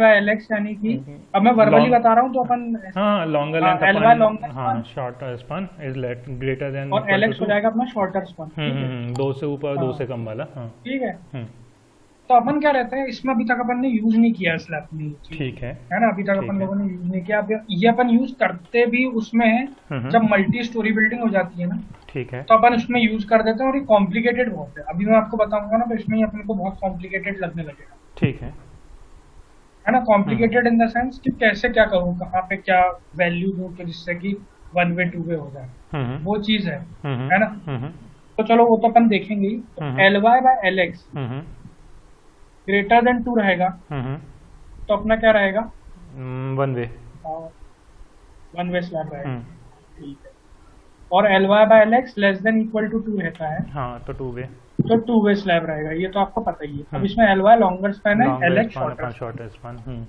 LX यानी कि अब मैं वर्बली लॉन्ग, बता रहा हूँ तो अपन हाँ longer length L Y upon, longer हाँ span shorter span is let greater than or equal to LX हो टू। जाएगा अपना शॉर्टर स्पान। ठीक है। दो से ऊपर दो हाँ से कम वाला, हाँ। ठीक है। हम्म। तो अपन क्या रहता है इसमें, अभी तक अपन ने यूज नहीं किया स्लैब नी चीज, ठीक है। है ना, अभी तक ठीक अपन है। लोगों ने यूज नहीं किया। अब ये अपन यूज करते भी उसमें हैं हम्म। जब मल्टी स्टोरी बिल्डिंग हो जाती है ना, ठीक है। तो अपन उसमें यूज कर देते हैं। और ये कॉम्प्लिकेटेड बहुत है, अभी मैं आपको बताऊंगा ना, तो इसमें ही अपन को बहुत कॉम्प्लिकेटेड लगने लगेगा, ठीक है। है ना। हम्म। कॉम्प्लिकेटेड इन द सेंस कि कैसे क्या करूँ, कहाँ पे क्या वैल्यू दूँ कि जिससे कि वन वे टू वे हो जाए, हम्म। वो चीज हम्म। है ना। हम्म। तो चलो वो तो अपन देखेंगे ही। तो हम्म। LY/LX हम्म। ग्रेटर देन 2 रहेगा, हम्म। तो अपना क्या रहेगा, one way. One way slab रहेगा। हम्म। ठीक है। और LY/LX less than equal to 2 रहता है, हाँ तो टू वे। तो 2 वे स्लैब रहेगा, ये तो आपको पता ही है। अब हम्म। इसमें LY लॉन्गर स्पैन है, longer LX span shorter upon span. Shorter span.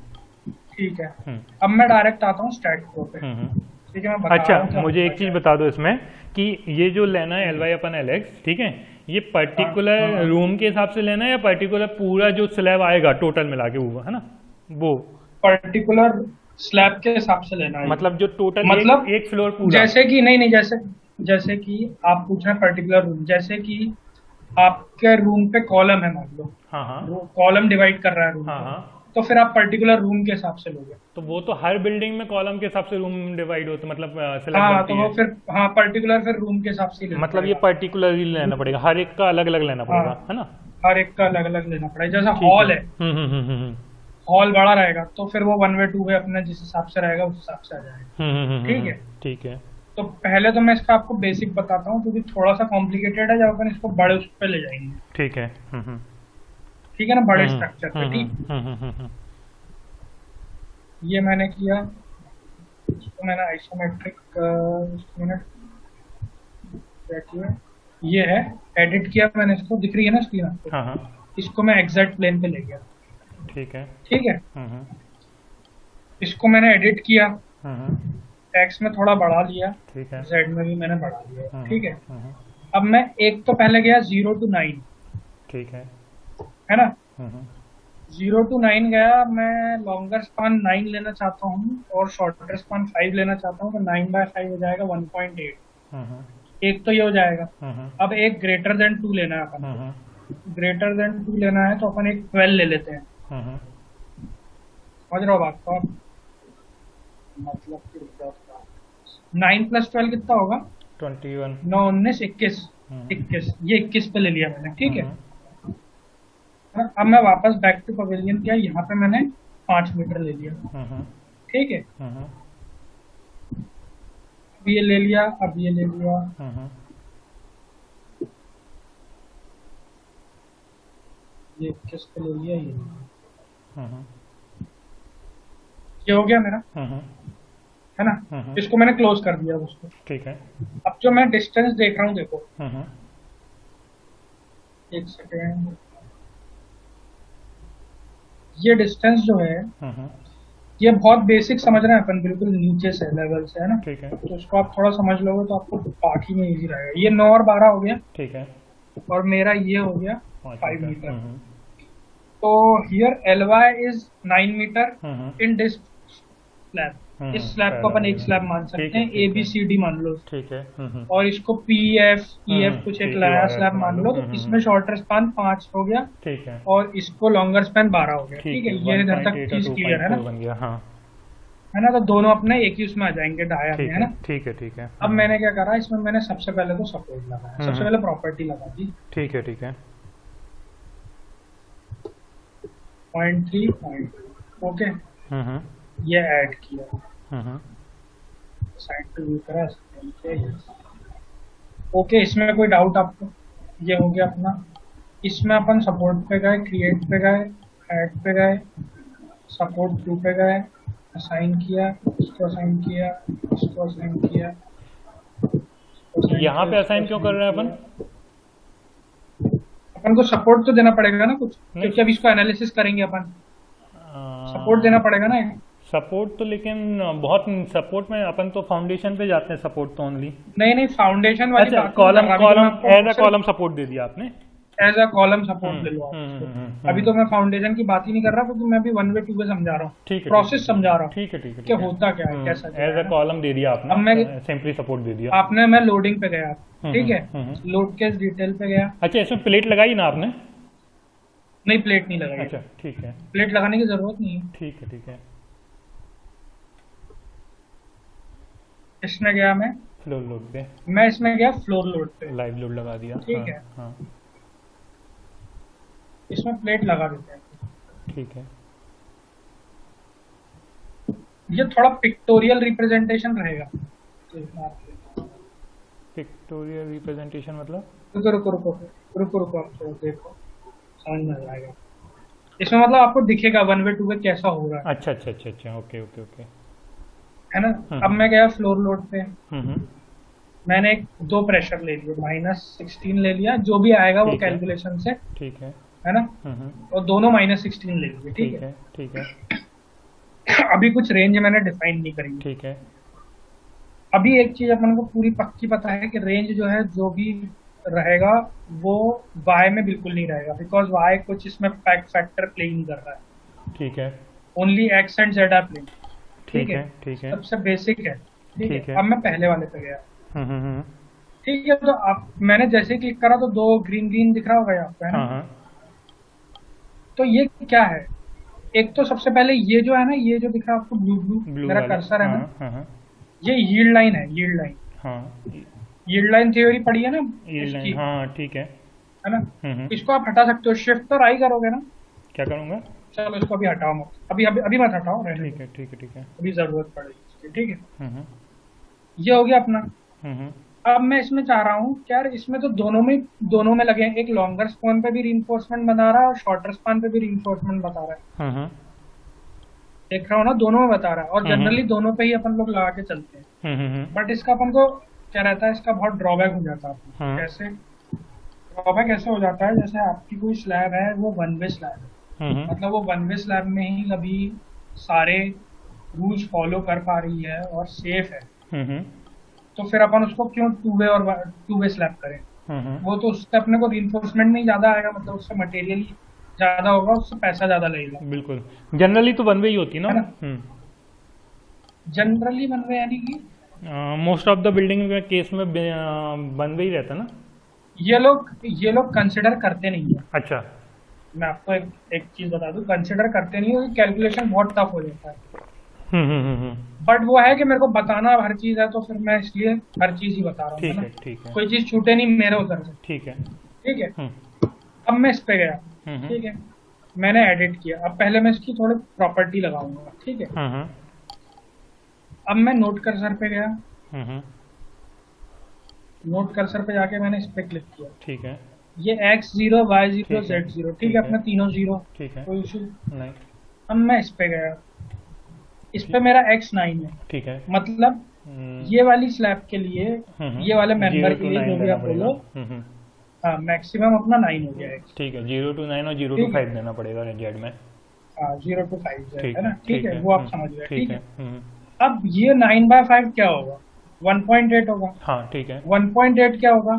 ठीक है। हम्म। अब मैं डायरेक्ट आता हूँ स्टैट फ्लो पे। हम्म। ठीक है, मैं बता अच्छा रहा हूँ क्या मुझे होता एक चीज़ क्या है। बता दो इसमें कि ये जो लेना है LY/LX, ठीक है, ये हाँ हाँ पर्टिकुलर हाँ। रूम के हिसाब से लेना है या पर्टिकुलर पूरा जो स्लैब आएगा टोटल मिला के वो, है ना, वो, पर्टिकुलर स्लैब के हिसाब से लेना है ये। मतलब जो टोटल एक मतलब एक फ्लोर पूरा। जैसे कि नहीं नहीं, जैसे जैसे कि आप पूछ रहे हैं पर्टिकुलर रूम, जैसे कि आपके रूम पे कॉलम है मान लो, हाँ हाँ। कॉलम डिवाइड कर रहा है रूम हाँ को, हाँ। तो फिर आप पर्टिकुलर रूम के हिसाब से लोगे। तो वो तो हर बिल्डिंग में कॉलम के हिसाब से रूम डिवाइड होता, मतलब स्लैब हाँ, तो बनती वो है। फिर हाँ पर्टिकुलर फिर रूम के हिसाब से ही लेना मतलब ये पड़ेगा। पर्टिकुलर ही लेना पड़ेगा, हर एक का अलग अलग लेना हाँ, पड़ेगा, है ना। हर एक का अलग अलग लेना पड़ेगा। जैसे ठीक है। हॉल है, हॉल बड़ा रहेगा तो फिर वो वन वे टू वे अपने जिस हिसाब से रहेगा उस हिसाब से आ जाएगा। ठीक है। ठीक है। तो पहले तो मैं इसका आपको बेसिक बताता हूँ क्योंकि थोड़ा सा कॉम्प्लिकेटेड है, जब अपन इसको बड़े उस पे ले जाएंगे। ठीक है। ठीक है ना, बड़े हम्म। स्ट्रक्चर पे। हम्म। ठीक, ये मैंने किया, इसको मैंने आइसोमेट्रिक, इसको मैंने क्या किया, ये है, एडिट किया मैंने, इसको दिख रही है ना स्क्रीन आपको, हाँ हाँ। इसको मैं एग्जैक्ट प्लेन पे ले गया। ठीक है। ठीक है। हम्म। इसको मैंने एडिट किया, हम्म। एक्स में थोड़ा बढ़ा लिया, ठीक है। जेड में भी मैंने बढ़ा लिया। ठीक है। हम्म। अब मैं एक तो पहले गया 0 to 9, ठीक है। है ना। हम्म। 0 to 9 गया, मैं लॉन्गर स्पान 9 लेना चाहता हूँ और शॉर्टर स्पान 5 लेना चाहता हूँ, तो 9/5 हो जाएगा 1.8। हम्म। एक तो ये हो जाएगा। हम्म। अब एक ग्रेटर देन 2 लेना है अपन को, हम्म। ग्रेटर देन 2 लेना है तो अपन एक 12 ले लेते हैं। हम्म। समझ रहे हो बात को आप, मतलब कि 9 + 12 कितना होगा, 21। 9 19 21, हम्म। 21, ये 21 पे ले लिया मैंने। ठीक है। हम्म। अब मैं वापस बैक टू पवेलियन किया, यहाँ पे मैंने 5 मीटर ले लिया। हम्म। ठीक है। हम्म। अब ये ले लिया, अब ये ले लिया, हम्म। ये 21 पे ले लिया, हम्म। ये हो गया मेरा, हम्म। है ना। हम्म। इसको मैंने क्लोज कर दिया उसको। ठीक है। अब जो मैं डिस्टेंस देख रहा हूँ, देखो हम्म। एक सेकेंड, ये डिस्टेंस जो है, हम्म। ये बहुत बेसिक समझ रहे हैं अपन, बिल्कुल नीचे से लेवल से, है ना। ठीक है। तो इसको आप थोड़ा समझ लोगे तो आपको बाकी में इजी रहेगा। ये 9 और 12 हो गया, ठीक है। और मेरा ये हो गया 5 5 मीटर। मीटर। तो here LY is 9 metre in this slab. इस स्लैब को पहला अपन एक मिला। स्लैब मान ठीक सकते है। हैं, ए ठीक बी है। सी डी मान लो, ठीक है। और इसको PF EF कुछ एक ठीक है, नया आया स्लैब मान मान लो। लो। तो इसमें शॉर्टर स्पान 5 हो गया, ठीक है। और इसको लॉन्गर स्पैन 12 हो गया। ठीक ठीक है, है, ये इधर तक 1.8 और चीज क्लियर है ना, 2.4 बन गया, हाँ। है ना। तो दोनों अपने एक ही उसमें आ जाएंगे, डाया में, ठीक है है। ना। ठीक है। ठीक है। अब मैंने क्या करा, इसमें मैंने सबसे पहले तो सपोर्ट लगाया, सबसे पहले प्रॉपर्टी लगा दी, ठीक है। ठीक है। 0.3 पॉइंट। ओके, हम्म। ये ऐड किया, हम्म। साइन टू व्यू करा, ओके। इसमें कोई डाउट आपको, ये हो गया अपना। इसमें अपन सपोर्ट पे गए, क्रिएट पे गए, ऐड पे गए, सपोर्ट 2 पे गए, असाइन किया, इसको असाइन किया, इसको असाइन किया, इसको असाइन यहाँ किया, पे इसको असाइन क्यों कर असाइन रहे हैं अपन? किया। अपन को सपोर्ट तो देना पड़ेगा ना कुछ, नहीं। क्योंकि अब इसको एनालिसिस करेंगे अपन, सपोर्ट देना पड़ेगा ना। सपोर्ट तो लेकिन बहुत, सपोर्ट में अपन तो फाउंडेशन पे जाते हैं, सपोर्ट तो ओनली। नहीं नहीं, फाउंडेशन वाली अच्छा, बात नहीं कर कॉलम रहा, अभी तो मैं कॉलम आपको एज अ सिर्फ, कॉलम सपोर्ट दे दिया आपने। एज अ कॉलम सपोर्ट ले लो आप इसको। अभी तो मैं फाउंडेशन की बात ही नहीं कर रहा क्योंकि मैं अभी 1 वे 2 वे समझा रहा हूँ, ठीक है, प्रोसेस समझा रहा हूँ ठीक है, ठीक है, कि होता क्या है, कैसा क्या एज अ है। कॉलम दे दिया अब मैं आपने, सिंपली सपोर्ट दे दिया। आपने मैं लोडिंग पे गया, ठीक है, हम्म। लोड केस डिटेल पे गया, अच्छा, इसमें प्लेट लगाई ना आपने? नहीं प्लेट नहीं लगाई, अच्छा, ठीक है, प्लेट लगाने की जरूरत नहीं है। ठीक है, ठीक है। इसमें गया फ्लोर लोड पे मैं इसमें गया फ्लोर लोड पे, लाइव लोड लगा दिया। ठीक हाँ, है, हाँ, इसमें प्लेट लगा देते हैं। ठीक है। ये थोड़ा पिक्टोरियल रिप्रेजेंटेशन रहेगा, पिक्टोरियल रिप्रेजेंटेशन मतलब? रुको रुको रुको रुको रुको, आप थोड़ा देखो समझ में आ जाएगा। इसमें मतलब आपको दिखेगा 1 वे 2 वे कैसा हो रहा अच्छा, अच्छा, अच्छा, अच्छा, ओके, ओके, ओके। है ना। अब मैं गया फ्लोर लोड पे, हम्म। मैंने दो प्रेशर ले लिए, -16 ले लिया, जो भी आएगा वो ठीक है। कैलकुलेशन से, ठीक है। है ना, और दोनों -16 ले लिए, ठीक ठीक है। है, ठीक है, अभी कुछ रेंज मैंने डिफाइन नहीं करी। ठीक है। अभी एक चीज अपन को पूरी पक्की पता है कि रेंज जो है जो भी रहेगा वो y में बिल्कुल नहीं रहेगा, बिकॉज y कुछ इसमें फैक्टर प्ले नहीं कर रहा है, ठीक है, only x and z are playing, ठीक है, ठीक है। सबसे बेसिक है, ठीक ठीक है। है। अब मैं पहले वाले पे गया, हम्म। ठीक है, तो आप मैंने जैसे ही क्लिक करा तो दो ग्रीन ग्रीन दिख रहा होगा आपको, है हाँ, ना। हाँ। तो ये क्या है, एक तो सबसे पहले ये जो है ना, ये जो दिख रहा है आपको ब्लू ब्लू ब्लू मेरा वाला, कर्सर है हाँ, ना, हाँ, हाँ, ये यील्ड लाइन है, यील्ड लाइन, हाँ, यील्ड लाइन थ्योरी पढ़ी है ना ये इसकी, लाइन, हाँ, ठीक है। है ना। इसको आप हटा सकते हो, शिफ्ट और आई करोगे ना। क्या करूँगा? चलो इसको अभी हटाओ मत, अभी अभी अभी मत हटाओ, रहने ठीक दो, है, ठीक है, ठीक है। अभी जरूरत पड़ेगी इसकी, ठीक है। हम्म, ये हो गया अपना। हम्म, अब मैं इसमें चाह रहा हूँ कि यार इसमें तो दोनों में लगे हैं, एक लॉन्गर स्पैन पे भी रीइंफोर्समेंट बता रहा है और शॉर्टर स्पैन पे भी रीइंफोर्समेंट बता रहा है, हम्म, देख रहा हूँ ना, दोनों में बता रहा है, और हम्म, जनरली दोनों पे ही अपन लोग लगा के चलते हैं। बट इसका अपन को क्या रहता है, इसका बहुत ड्रॉबैक हो जाता है। हाँ। कैसे ड्रॉबैक ऐसे हो जाता है, जैसे आपकी कोई स्लैब है वो 1 वे स्लैब है, मतलब वो 1 वे स्लैब में ही कभी सारे रूल्स फॉलो कर पा रही है और सेफ है, तो फिर अपन उसको क्यों 2 वे स्लैब करें। वो तो उससे अपने को रीइंफोर्समेंट नहीं ज्यादा आएगा, मतलब उससे मटेरियल ज्यादा होगा, उससे पैसा ज्यादा लगेगा। बिल्कुल, जनरली तो वन वे ही होती ना। जनरली 1 वे यानी कि मोस्ट ऑफ द बिल्डिंग में केस में वन वे ही रहता ना। ये लोग कंसिडर करते नहीं है। अच्छा। मैं आपको एक चीज बता दूं, कंसिडर करते नहीं है, कैलकुलेशन बहुत टफ हो जाता है। बट वो है कि मेरे को बताना हर चीज है, तो फिर मैं इसलिए हर चीज ही बता रहा हूँ, ठीक है है, ना, ठीक है, कोई चीज छूटे नहीं मेरे उधर से, ठीक है, ठीक है। अब मैं इस पे गया, ठीक है, मैंने एडिट किया। अब पहले मैं इसकी थोड़ी प्रॉपर्टी लगाऊंगा, ठीक है। अब मैं नोट कर्सर पे गया, नोट कर्सर पे जाके मैंने इस पे क्लिक किया, ठीक है। ये x0 y0 z0, ठीक है, अपने तीनों जीरो, ठीक है, कोई इशू नहीं। अब मैं इस पे गया, इस पे मेरा x9 है, ठीक है, मतलब ये वाली स्लैब के लिए, ये वाले मेंबर के लिए जो भी आप बोलो, हाँ मैक्सिमम अपना 9 हो गया है, ठीक है। 0 to 9 और 0 to 5 देना पड़ेगा जेड में। हाँ 0 to 5 ठीक है ना, ठीक है, वो आप समझ गए, ठीक है। है। अब ये 9/5 क्या होगा, 1.8 होगा। हाँ, ठीक है। 1.8 क्या होगा,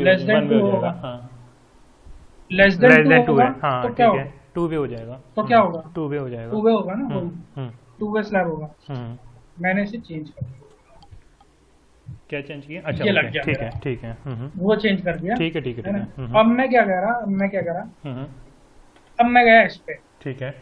लेस देन 2 होगा। हाँ, लेस देन 2 है। होगा, हाँ, तो क्या ठीक है, होगा, 2 वे हो जाएगा। तो क्या होगा, 2 वे हो जाएगा। 2 वे होगा ना, 2 वे स्लैब होगा। मैंने इसे चेंज कर दिया। क्या चेंज किया? अच्छा, ये लग गया ठीक मेरा। है, ठीक है। वो चेंज कर दिया, ठीक है, ठीक है, है ना। ठीक है। अब मैं क्या कह रहा, अब मैं गया इस पे, ठीक है,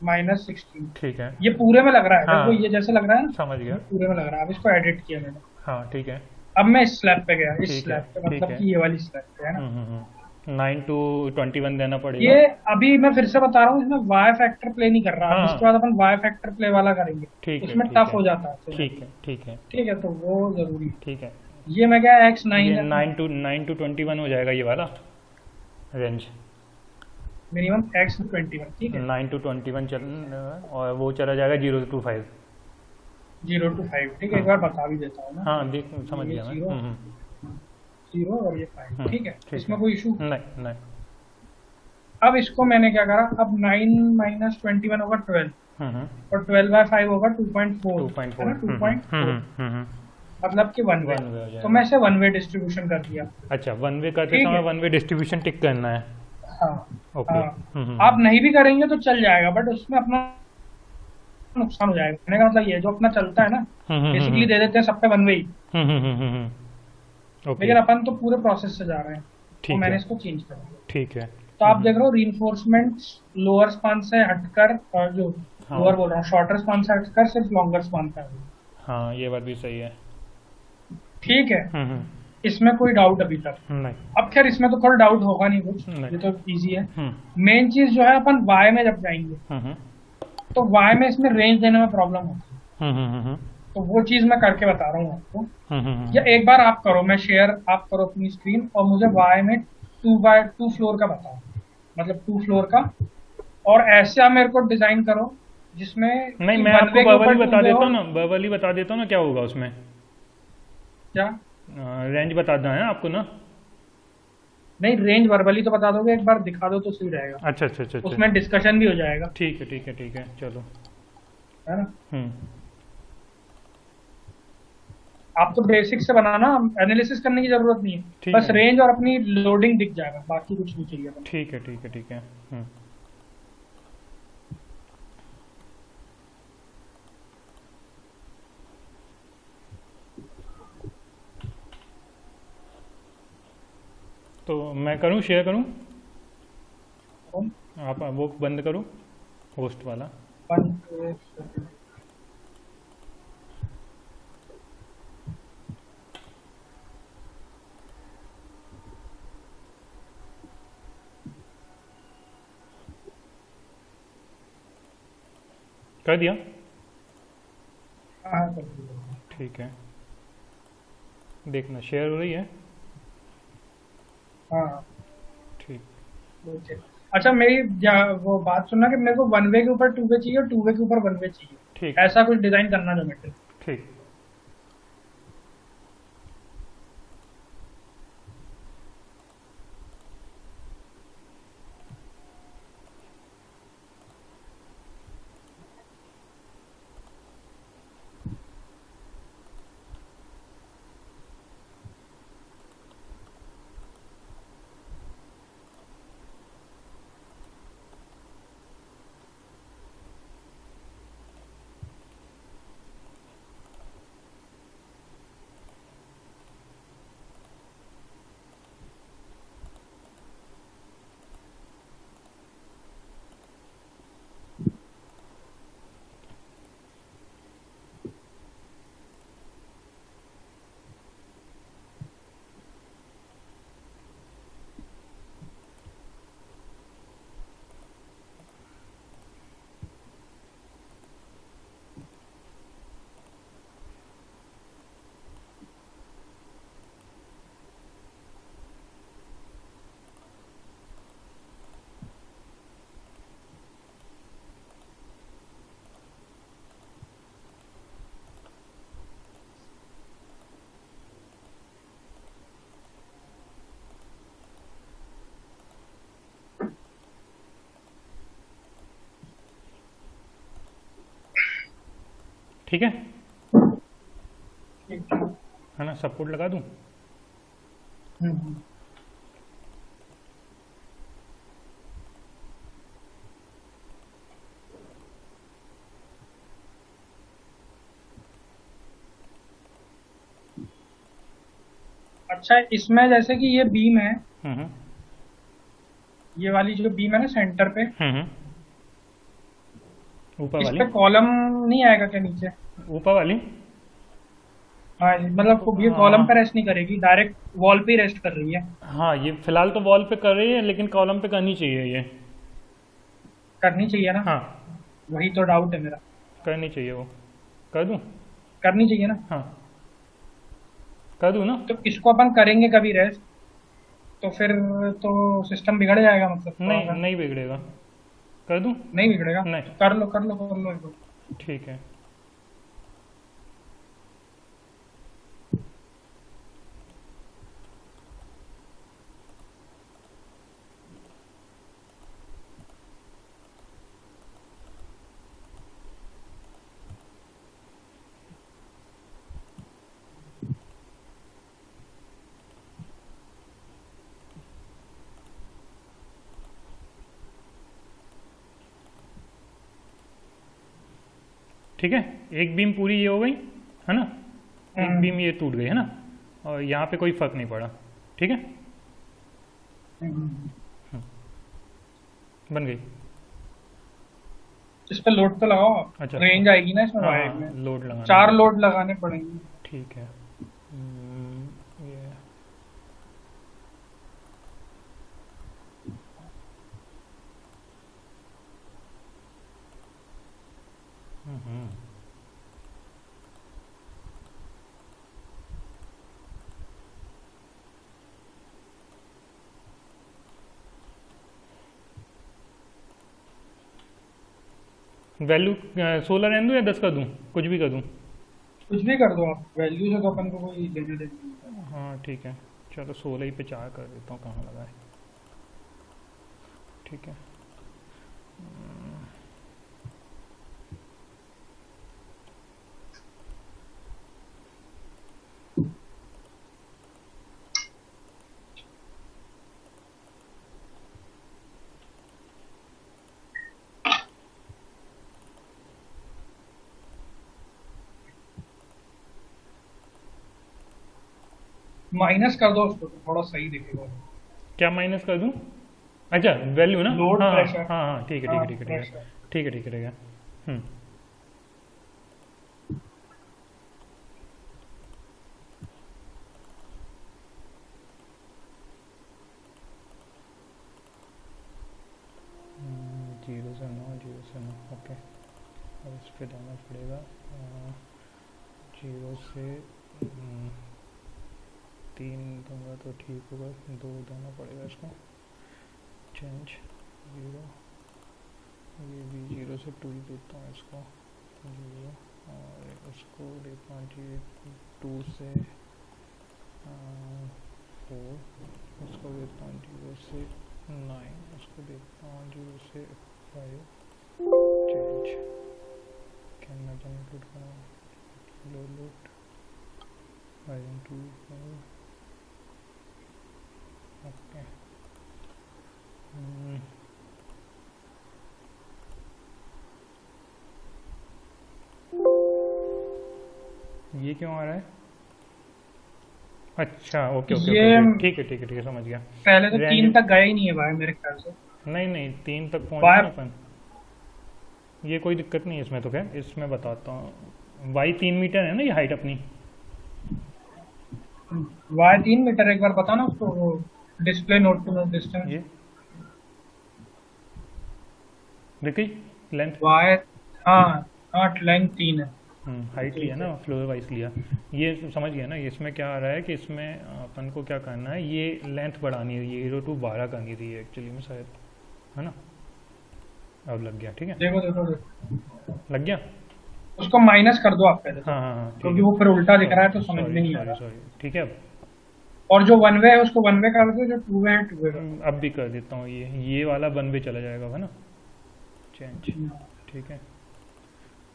-16, ठीक है। ये पूरे में लग रहा है, हाँ, देखो ये जैसे लग रहा है ना, समझ गया। पूरे में लग रहा है। अब इसको एडिट किया मैंने, हाँ, ठीक है। अब मैं इस स्लैब पे गया, इस ठीक है, स्लैब पे, ठीक मतलब है। कि ये वाली स्लैब पे, है ना। 9 to 21 देना पड़ेगा। ये अभी मैं फिर से बता रहा हूँ, इसमें वाई फैक्टर प्ले नहीं कर रहा। हाँ, इसके बाद अपन वाई फैक्टर प्ले वाला करेंगे, ठीक है, उसमें ठीक टफ है। हो जाता है। ठीक है, ठीक है, ठीक है, तो वो जरूरी है। ठीक है। ये मैं क्या x9 ये है, 9 to 21 हो जाएगा ये वाला रेंज। मिनिमम x21, ठीक है। 9 to 21 चल, और वो चला जाएगा 0 to 5। 0 to 5, ठीक है, एक बार बता भी देता हूँ ना। हाँ, देख समझ ये गया मैं। 0 और ये 5, ठीक है, ठीक इसमें है। कोई इशू। नहीं, नहीं। अब इसको मैंने क्या करा, अब 9 - 21 होगा 12, और 12/5 होगा 2.4, है ना, 2.4। मतलब कि वन वे। वन वे हो जाएगा। तो मैं इसे वन वे डिस्ट्रीब्यूशन कर दिया। अच्छा, वन वे करते ठीक समय है। वन वे डिस्ट्रीब्यूशन टिक करना है। हाँ। ओके। हाँ, आप नहीं भी करेंगे तो चल जाएगा, बट उसमें अपना नुकसान हो जाएगा। कहने का मतलब ये है, जो अपना चलता है ना, बेसिकली दे देते हैं सब पे वन वे ही, ओके। लेकिन अपन तो पूरे प्रोसेस से जा रहे हैं, तो ठीक मैंने है। इसको चेंज कर दिया। ठीक है। तो आप देख रहे हो रीइंफोर्समेंट लोअर स्पान से हटकर, जो हाँ। लोअर बोल रहा हूँ, शॉर्टर स्पान से हटकर सिर्फ लॉन्गर स्पान पे आ गई। हाँ, ये बात भी सही है। ठीक है, हम्म। इसमें कोई डाउट अभी तक? नहीं। अब खैर इसमें तो थोड़ा डाउट होगा नहीं कुछ, नहीं। ये तो इजी है। हम्म। मेन चीज जो है, अपन वाई में जब जाएंगे हम्म। तो वाई में इसमें रेंज देने में प्रॉब्लम होती है। हम्म। तो वो चीज मैं करके बता रहा हूँ आपको। या हम्म। एक बार आप करो, मैं शेयर आप करो अपनी स्क्रीन, और मुझे वाई में 2x2 फ्लोर का बताओ, मतलब 2 फ्लोर का। और ऐसा मेरे को डिजाइन करो जिसमें नहीं, कि मैं वन आपको वे के वर्बली ऊपर टू बता वे देता हो। हूँ ना, वर्बली बता देता हूँ ना क्या होगा उसमें। क्या? रेंज बताना है आपको ना। नहीं, रेंज वर्बली तो बता दोगे, एक बार दिखा दो तो सही रहेगा, अच्छा अच्छा अच्छा अच्छा। उसमें डिस्कशन भी हो जाएगा। ठीक है ठीक है ठीक है, चलो। है ना? हम्म। आप तो बेसिक से बनाना, एनालिसिस करने की जरूरत नहीं है, ठीक बस है रेंज और अपनी लोडिंग दिख जाएगा, बाकी कुछ नहीं चाहिए अपन। ठीक है ठीक है ठीक है। तो मैं करूँ, शेयर करूँ? कौन? आप वो बंद करो, होस्ट वाला। वन- कर दिया? हाँ, कर दीजिए। ठीक है, देखना शेयर हो रही है। हाँ, ठीक। ओके। अच्छा, मेरी वो बात सुनना कि मेरे को वन वे के ऊपर टू वे चाहिए और टू वे के ऊपर वन वे चाहिए, ठीक। ऐसा कुछ डिजाइन करना जो मेरे। ठीक। ठीक है ठीक है। है ना, सपोर्ट लगा दूं? हम्म। अच्छा, इसमें जैसे कि ये बीम है, हम्म। ये वाली जो बीम है ना सेंटर पे, हम्म। ऊपर इस वाली? पे कॉलम नहीं आएगा क्या नीचे? ऊपर वाली? हाँ, मतलब ये कॉलम पे हाँ। रेस्ट नहीं करेगी, डायरेक्ट वॉल पे ही रेस्ट कर रही है। हाँ, ये फिलहाल तो वॉल पे कर रही है, लेकिन कॉलम पे करनी चाहिए ये। करनी चाहिए ना? हाँ, वही तो डाउट है मेरा। करनी चाहिए वो। कर दूं? करनी चाहिए ना? हाँ, कर दूं ना? तो इसको अपन करेंगे कभी रेस्ट, तो फिर तो सिस्टम बिगड़ जाएगा, मतलब थोड़ा नहीं, सा। नहीं बिगड़ेगा। कर दूं? नहीं बिगड़ेगा? नहीं। कर लो कर लो कर लो एक दो। ठीक है। ठीक है, एक बीम पूरी ये हो गई है ना, एक बीम ये टूट गई है ना, और यहाँ पे कोई फर्क नहीं पड़ा। ठीक है, बन गई। इस पे लोड तो लगाओ आप। अच्छा, रेंज आएगी ना इसमें हाँ वायर हाँ, में। लोड लगाना 4 लोड लगाने पड़ेंगे। ठीक है। ये वैल्यू 16 रहने दूँ या 10 कर दूँ, कुछ भी कर दूँ? कुछ भी कर दो आप, वैल्यू से तो अपन को कोई लेने देने नहीं। हाँ ठीक है, चलो 16 ही पे 4 कर देता हूँ, कहाँ लगा है। ठीक है, माइनस कर दो उसको तो थोड़ा सही दिखेगा। क्या माइनस कर दूँ? अच्छा वैल्यू ना, लोड हाँ प्रेशर। हाँ हाँ, ठीक है ठीक हाँ, है ठीक है ठीक है प्रेशर। ठीक है ठीक है ठीक है। हम्म, जीरो से 9, जीरो से 9, ओके। और इस पे डालना पड़ेगा 0 से 3 दूंगा तो ठीक होगा, 2 देना पड़ेगा इसको। चेंज 0, ये भी 0 से 2 ही देता हूँ इसको, 0, और इसको देता हूँ 2 से 4, इसको देता हूँ 0 से 9, इसको देता हूँ 0 से 5। चेंज कैन मैं इंक्लूड करूँ लोड 5 ओके। ये क्यों आ रहा है? अच्छा ओके ओके ये ओके, ठीक है ठीक है ठीक है, समझ गया। पहले तो 3 रैंडम, तक गया ही नहीं है भाई मेरे ख्याल से। नहीं नहीं 3 तक पहुँच वाई गए अपन, ये कोई दिक्कत नहीं है इसमें तो। क्या इसमें बताता हूँ, वाई 3 मीटर है ना ये हाइट अपनी। वाई 3 मीटर, एक बार बताओ ना उसको, वो display note to note distance. ये देखिए लेंथ, वाई, हाँ हाँ, लेंथ 3 है। हाइट लिया ना, फ्लोर वाइज लिया। ये समझ गया ना, इसमें क्या आ रहा है कि इसमें अपन को क्या करना है, ये लेंथ बढ़ानी है, ये 0 to 12 करनी थी एक्चुअली में शायद, है ना। अब लग गया, ठीक है देखो देखो देखो, लग गया। उसको माइनस कर दो आप पहले तो, हाँ हाँ हाँ, क्योंकि वो फिर उल्टा दिख रहा है तो समझ में नहीं आ सॉरी रहा। सॉरी, ठीक है। अब और जो वन वे है उसको वन वे कर दो, जो टू वे है टू वे कर अब भी कर देता हूँ, ये वाला 1 वे चला जाएगा, है ना। चेंज, दो। ठीक है,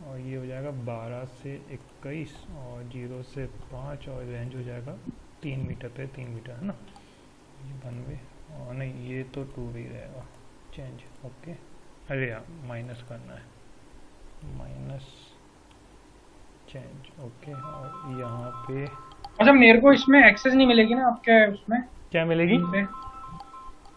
और ये हो जाएगा 12 से 21, और 0 से 5, और रेंज हो जाएगा 3 मीटर पे 3 मीटर, है ना। ये 1 वे, और नहीं ये तो 2 वे रहेगा। Change, okay. अरे यार माइनस करना है, माइनस, चेंज, ओके। और यहाँ पे अच्छा, मेरे को इसमें एक्सेस नहीं मिलेगी ना आपके उसमें क्या मिलेगी? पे?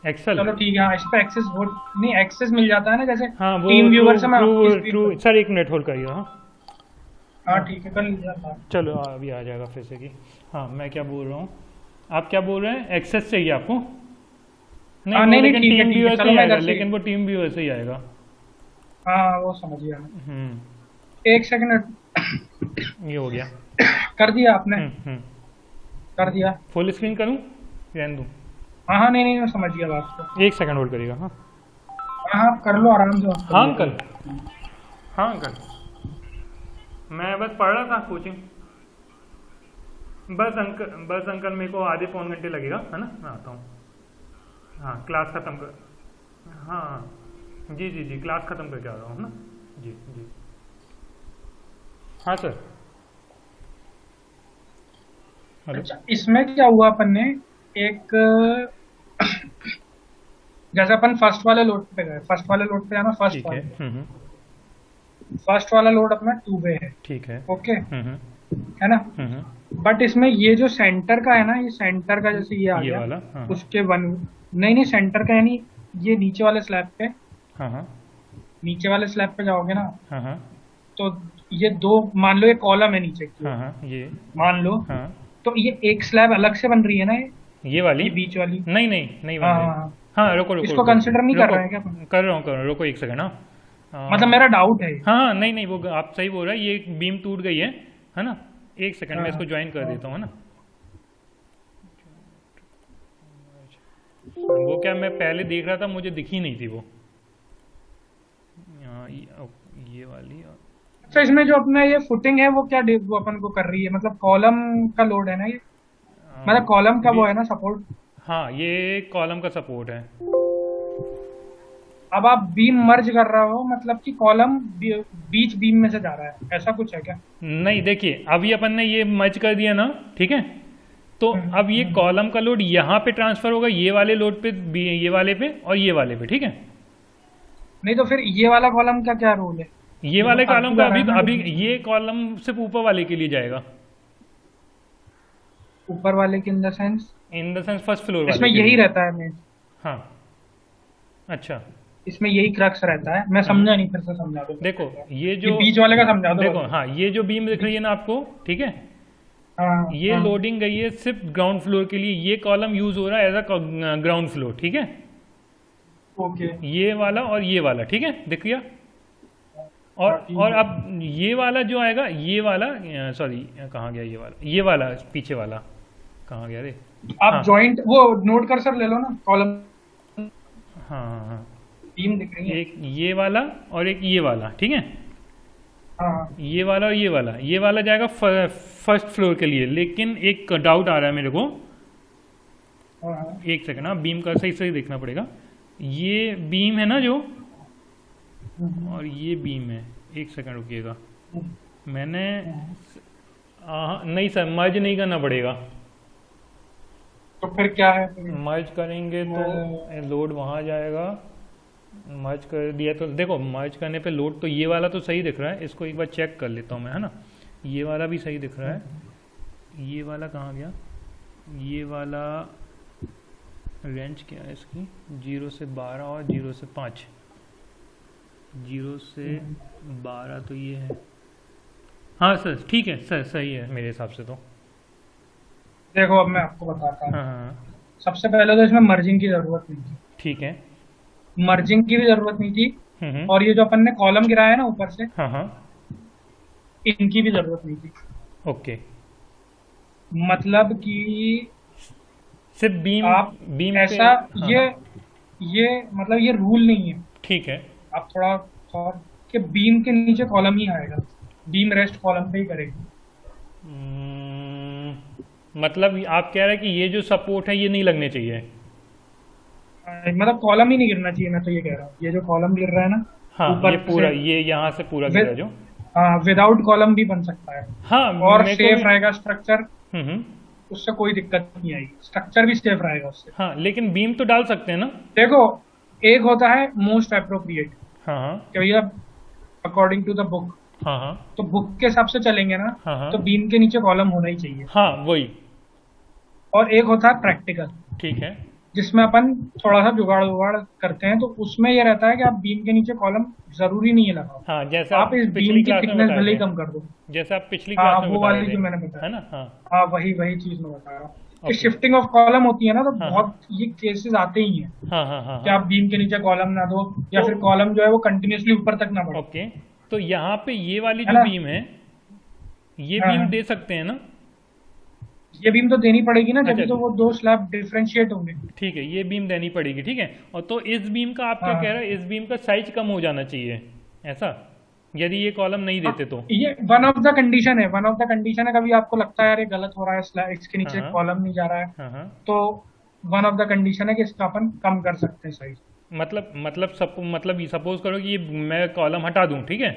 एक्सेल, चलो ठीक है, हाँ इस पे एक्सेस वो नहीं, एक्सेस मिल जाता है ना, जैसे हाँ वो टीम ट्रू व्यूअर से मैं आपकी ट्रू स्क्रीन ट्रू पर। सर, 1 मिनट होल्ड करिए। हाँ हाँ ठीक है, कर लीजिए आप बात। चलो अभी आ जाएगा फिर से कि, हाँ मैं क्या बोल रहा हूँ, आप क्या बोल रहे हैं, एक्सेस चाहिए आपको? नहीं हाँ, वो नहीं, नहीं, लेकिन ठीक है, टीम ठीक है, व्यूअर से चलो ही मैं आएगा, इधर से- लेकिन वो टीम व्यूअर से ही आएगा। हाँ वो समझ गया मैं। एक सेकंड, ये हो गया। कर दिया आपने? कर दिया। फुल स्क्रीन करूँ, रहने दूँ? हाँ हाँ, नहीं नहीं, मैं समझ गया बात को। 1 सेकंड होल्ड करिएगा। हाँ हाँ हाँ, कर लो आराम से। हाँ अंकल, हाँ अंकल, मैं बस पढ़ रहा था कोचिंग। बस अंकल मेरे को आधे पौन घंटे लगेगा, है ना, मैं आता हूँ। हाँ क्लास ख़त्म कर, हाँ हाँ जी जी जी, क्लास ख़त्म करके आ रहा हूँ ना। जी जी हाँ सर। हेलो, अच्छा, इसमें क्या हुआ अपन ने, एक जैसे अपन फर्स्ट वाले लोड पे गए, फर्स्ट वाले लोड पे जाना, फर्स्ट ठीक है। वाले फर्स्ट वाला लोड अपना 2 पे है, ठीक है। ओके, हम्म है ना। हम्म। बट इसमें ये जो सेंटर का है ना, ये सेंटर का जैसे ये आ ये गया, वाला, हाँ उसके वन, नहीं नहीं सेंटर का यानी ये नीचे वाले स्लैब पे, हाँ हाँ नीचे वाले स्लैब पे जाओगे ना, हाँ हाँ तो ये दो, मान लो ये कॉलम है नीचे की ओर, हाँ हाँ ये, मान लो, हाँ तो ये एक स्लैब अलग से बन रही है ना, ये वाली, ये बीच वाली। नहीं नहीं नहीं बन हाँ रही। हाँ हाँ। हाँ रुको रुको इसको रुको कंसिडर नहीं कर रुको, रहे हैं क्या अपन? कर रहा हूँ रुको एक सेकंड। हाँ मतलब मेरा डाउट है ये। हाँ हाँ, नहीं नहीं वो आप सही बोल रहे हैं, ये बीम टूट गई है ना। एक सेकंड में हाँ इसको ज्वाइन कर हाँ देता हूँ, है ना। वो क्या, मैं पहले देख रहा था मुझे दिखी नहीं थी वो। ये वाली अच्छा, इसमें जो अपना ये फुटिंग है वो क्या वो अपन को कर रही है, मतलब कॉलम का लोड है ना ये, मतलब कॉलम का वो है ना सपोर्ट। हाँ ये कॉलम का सपोर्ट है। अब आप बीम मर्ज कर रहे हो, मतलब कि कॉलम बीच बीम में से जा रहा है, ऐसा कुछ है क्या? नहीं देखिए, अभी अपन ने ये मर्ज कर दिया ना, ठीक है। तो अब ये हम्म। कॉलम का लोड यहाँ पे ट्रांसफर होगा, ये वाले लोड पे, ये वाले पे और ये वाले पे, ठीक है। नहीं तो फिर ये वाला कॉलम का क्या रोल है? ये ये तो वाले कॉलम फालतू का जा रहा अभी है ना, अभी जो ये कॉलम सिर्फ ऊपर वाले के लिए जाएगा, ऊपर वाले के in the sense, in the sense first floor इसमें वाले के यही लिए। रहता है मैं, हाँ अच्छा। इसमें यही क्रक्स रहता है, मैं समझा नहीं, फिर से समझा दो मेरे देखो को। ये ये जो, बीच वाले का समझा दो देखो बस। हाँ ये जो बीम दिख रही है ना आपको, ठीक है। हाँ ये हाँ। लोडिंग गई है सिर्फ ग्राउंड फ्लोर के लिए, ये कॉलम यूज हो रहा है एज अ ग्राउंड फ्लोर, ठीक है। ओके। ये वाला और ये वाला, ठीक है, दिख गया। और हाँ, ठीक और है। अब ये वाला जो आएगा, ये वाला, सॉरी कहाँ गया ये वाला पीछे वाला कहाँ गया रे। आप हाँ जॉइंट वो नोट कर्सर ले लो ना, कॉलम हाँ हाँ हाँ, बीम दिख रही है। एक ये वाला और एक ये वाला, ठीक है। हाँ हाँ ये वाला और ये वाला जाएगा फर्स्ट फ्लोर के लिए। लेकिन एक डाउट आ रहा है मेरे को, हाँ हाँ। एक सेकंड, हाँ बीम का सही सही देखना पड़ेगा। ये बीम है ना जो, और ये बीम है, एक सेकंड रुकिएगा, मैंने नहीं सर, मर्ज नहीं करना पड़ेगा। तो फिर क्या है फिर? मर्ज करेंगे तो लोड वहाँ जाएगा। मर्ज कर दिया तो देखो, मर्ज करने पे लोड तो ये वाला तो सही दिख रहा है, इसको एक बार चेक कर लेता हूँ मैं, है ना। ये वाला भी सही दिख रहा है, ये वाला कहाँ गया, ये वाला रेंज क्या है इसकी, 0 से 12 और 0 से 5, 0 से 12 तो ये है। हाँ सर ठीक है सर, सही है मेरे हिसाब से तो। देखो अब मैं आपको बताता हूँ। हाँ हाँ सबसे पहले तो इसमें मर्जिंग की जरूरत नहीं थी, ठीक है। मर्जिंग की भी जरूरत नहीं थी, हम्म। और ये जो अपन ने कॉलम गिराया है ना ऊपर से, हाँ हाँ इनकी भी जरूरत नहीं थी। ओके, मतलब कि सिर्फ बीम, आप बीम पे, ऐसा, हाँ ये हाँ ये मतलब ये रूल नहीं है। ठीक है। आप थोड़ा और कि बीम के नीचे कॉलम ही आएगा, बीम रेस्ट कॉलम पे ही करेगी। मतलब आप कह रहे हैं कि ये जो सपोर्ट है ये नहीं लगने चाहिए। मतलब कॉलम ही नहीं गिरना चाहिए, मैं तो ये कह रहा हूँ, ये जो कॉलम गिर रहा है ना हाँ ऊपर ये पूरा, से, ये यहाँ से पूरा गिरा जो, हाँ विदाउट कॉलम भी बन सकता है, हाँ और मेरे को सेफ भी, रहेगा स्ट्रक्चर, हम्म। उससे कोई दिक्कत नहीं आएगी, स्ट्रक्चर भी सेफ रहेगा उससे। हाँ लेकिन बीम तो डाल सकते हैं ना। देखो, एक होता है मोस्ट अप्रोप्रिएट, हाँ हाँ कि भैया अकॉर्डिंग टू द बुक, हाँ हाँ तो बुक के हिसाब से चलेंगे ना, हाँ हाँ तो बीम के नीचे कॉलम होना ही चाहिए। हाँ वही, और एक होता है प्रैक्टिकल, ठीक है। जिसमें अपन थोड़ा सा जुगाड़ उगाड़ करते हैं, तो उसमें ये रहता है कि आप बीम के नीचे कॉलम जरूरी नहीं है लगाओ, हाँ जैसे आप इस पिछली बीम की क्लास में थिकनेस बताए भले ही थे, कम कर दो। जैसे आप पिछली हाँ क्लास में वो बताए वाली थे, जो मैंने बताया, है ना। हाँ हाँ वही वही चीज मैं बता रहा हूँ कि ओके, शिफ्टिंग ऑफ कॉलम होती है ना, तो हाँ बहुत ये केसेस आते ही हैं हाँ हाँ हाँ कि हाँ आप बीम के नीचे कॉलम ना दो, या तो फिर कॉलम जो है वो कंटिन्यूअसली ऊपर तक ना बढ़े, ओके। तो यहाँ पे ये वाली है जो ना। बीम है, ये हाँ बीम हाँ। दे सकते हैं ना। ये बीम तो देनी पड़ेगी ना, जब अच्छा तो वो दो स्लैब डिफरेंशिएट होंगे। ठीक है, ये बीम देनी पड़ेगी, ठीक है। और तो इस बीम का आप क्या हाँ कह रहे हैं, इस बीम का साइज कम हो जाना चाहिए, ऐसा, यदि ये कॉलम नहीं देते तो। ये वन ऑफ द कंडीशन है, वन ऑफ द कंडीशन है। कभी आपको लगता है यार ये गलत हो रहा है, इसके हाँ नीचे हाँ कॉलम नहीं जा रहा है, हाँ हाँ तो वन ऑफ द कंडीशन है कि इसका अपन कम कर सकते हैं साइज। मतलब सपोज करो कि ये मैं कॉलम हटा दूं, ठीक है।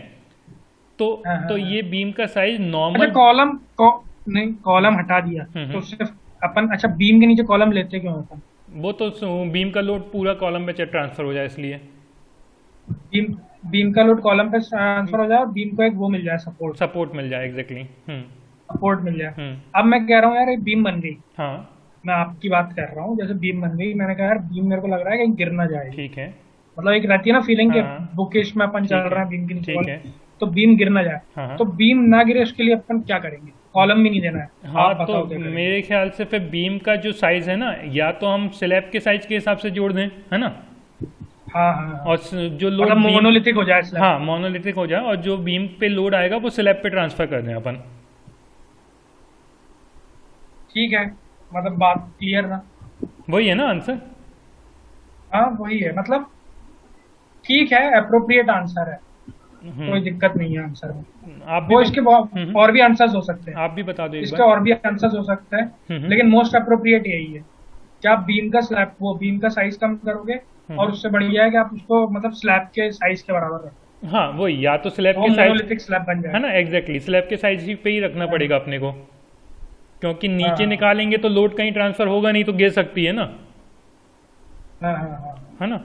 तो हाँ हाँ तो हाँ। ये बीम का साइज अच्छा नॉर्मल, नहीं, कॉलम हटा दिया हम्म। तो सिर्फ अपन, अच्छा बीम के नीचे कॉलम लेते क्यों हैं अपन? वो तो बीम का लोड पूरा कॉलम में ट्रांसफर हो जाए इसलिए। बीम बीम का लोड कॉलम पे ट्रांसफर हो जाए और बीम को एक वो मिल जाए, सपोर्ट, सपोर्ट मिल जाए, एग्जैक्टली। सपोर्ट मिल जाए। हम्म। अब मैं कह रहा हूँ यार एक बीम बन गई, हाँ मैं आपकी बात कर रहा हूँ, जैसे बीम बन गई, मैंने कहा यार बीम मेरे को लग रहा है कहीं गिर ना जाएगी, ठीक है। मतलब एक रहती है ना फीलिंग के हाँ बुकिश में अपन चल ठीक रहे है। हैं बीम के नीचे ठीक वाले, है। तो बीम गिर ना जाए। हाँ हाँ। तो बीम ना गिरे उसके लिए अपन क्या करेंगे? कॉलम भी नहीं देना है, हाँ आप तो बताओ क्या करेंगे। मेरे ख्याल से फिर बीम का जो साइज है ना, या तो हम स्लैब के साइज के हिसाब से जोड़ दें, है ना। हाँ हाँ हाँ, और जो लोड मतलब बीम, मोनोलिथिक हो जाए स्लैब। हाँ मोनोलिथिक हो जाए, और जो बीम पे लोड आएगा वो स्लैब पे ट्रांसफर कर दें अपन। ठीक है, मतलब बात क्लियर ना। वही है ना आंसर। हाँ वही है, मतलब ठीक है, अप्रोप्रिएट आंसर है, कोई हम्म। दिक्कत नहीं है आंसर में। आप भी वो बत... इसके हम्म। और भी आंसर्स हो सकते हैं, आप भी बता दो एक इसके बार। और भी आंसर्स हो सकते हैं, हम्म। लेकिन मोस्ट अप्रोप्रिएट यही है कि आप बीम का स्लैब, वो बीम का साइज कम करोगे, और हम्म। उससे बढ़िया है कि आप उसको मतलब स्लैब के साइज के बराबर रखो, हाँ वही, या तो स्लैब तो वो के साइज, मोनोलिथिक स्लैब बन है जाएगा। ना, एग्जैक्टली स्लैब के साइज ही पे ही रखना हाँ पड़ेगा अपने को, क्योंकि हाँ नीचे हाँ निकालेंगे तो लोड कहीं ट्रांसफर होगा नहीं, तो गिर सकती है ना, हाँ हाँ हाँ हाँ। है ना।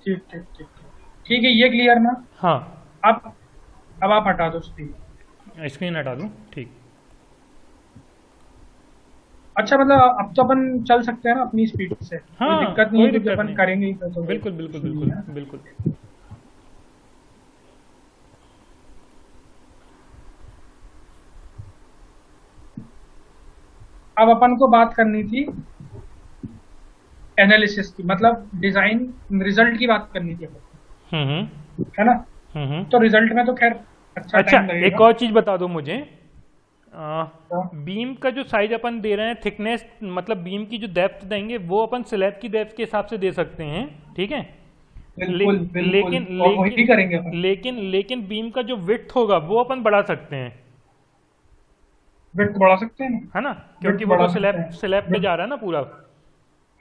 ठीक ठीक ठीक ठीक, ठीक है, ये क्लियर ना। हाँ अब अब आप हटा दो स्क्रीन। स्क्रीन हटा दूँ, ठीक। अच्छा, मतलब अब तो अपन चल सकते हैं ना अपनी स्पीड से, कोई हाँ दिक्कत नहीं है, कोई क्योंकि दिक्कत अपन नहीं, करेंगे ही तो कोई बिल्कुल बिल्कुल इशू नहीं बिल्कुल है। बिल्कुल। अब अपन को बात करनी थी एनालिसिस की, मतलब डिजाइन रिजल्ट की बात करनी थी अपन हम्म। को, है ना। हम्म। तो रिजल्ट में तो खैर अच्छा अच्छा टाइम एक लगेगा। और चीज बता दो मुझे, तो बीम का जो साइज अपन दे रहे हैं, थिकनेस मतलब बीम की जो डेप्थ देंगे वो अपन स्लैब की डेप्थ के हिसाब से दे सकते हैं, ठीक है। ले, बिल्कुल बिल्कुल, लेकिन और वही लेकिन करेंगे अपन। लेकिन लेकिन बीम का जो विड्थ होगा वो अपन बढ़ा सकते हैं, विड्थ बढ़ा सकते हैं ना, है ना, क्योंकि विड्थ वो तो बढ़ा सकते स्लैब हैं, स्लैब पे विड्थ, जा रहा है ना पूरा।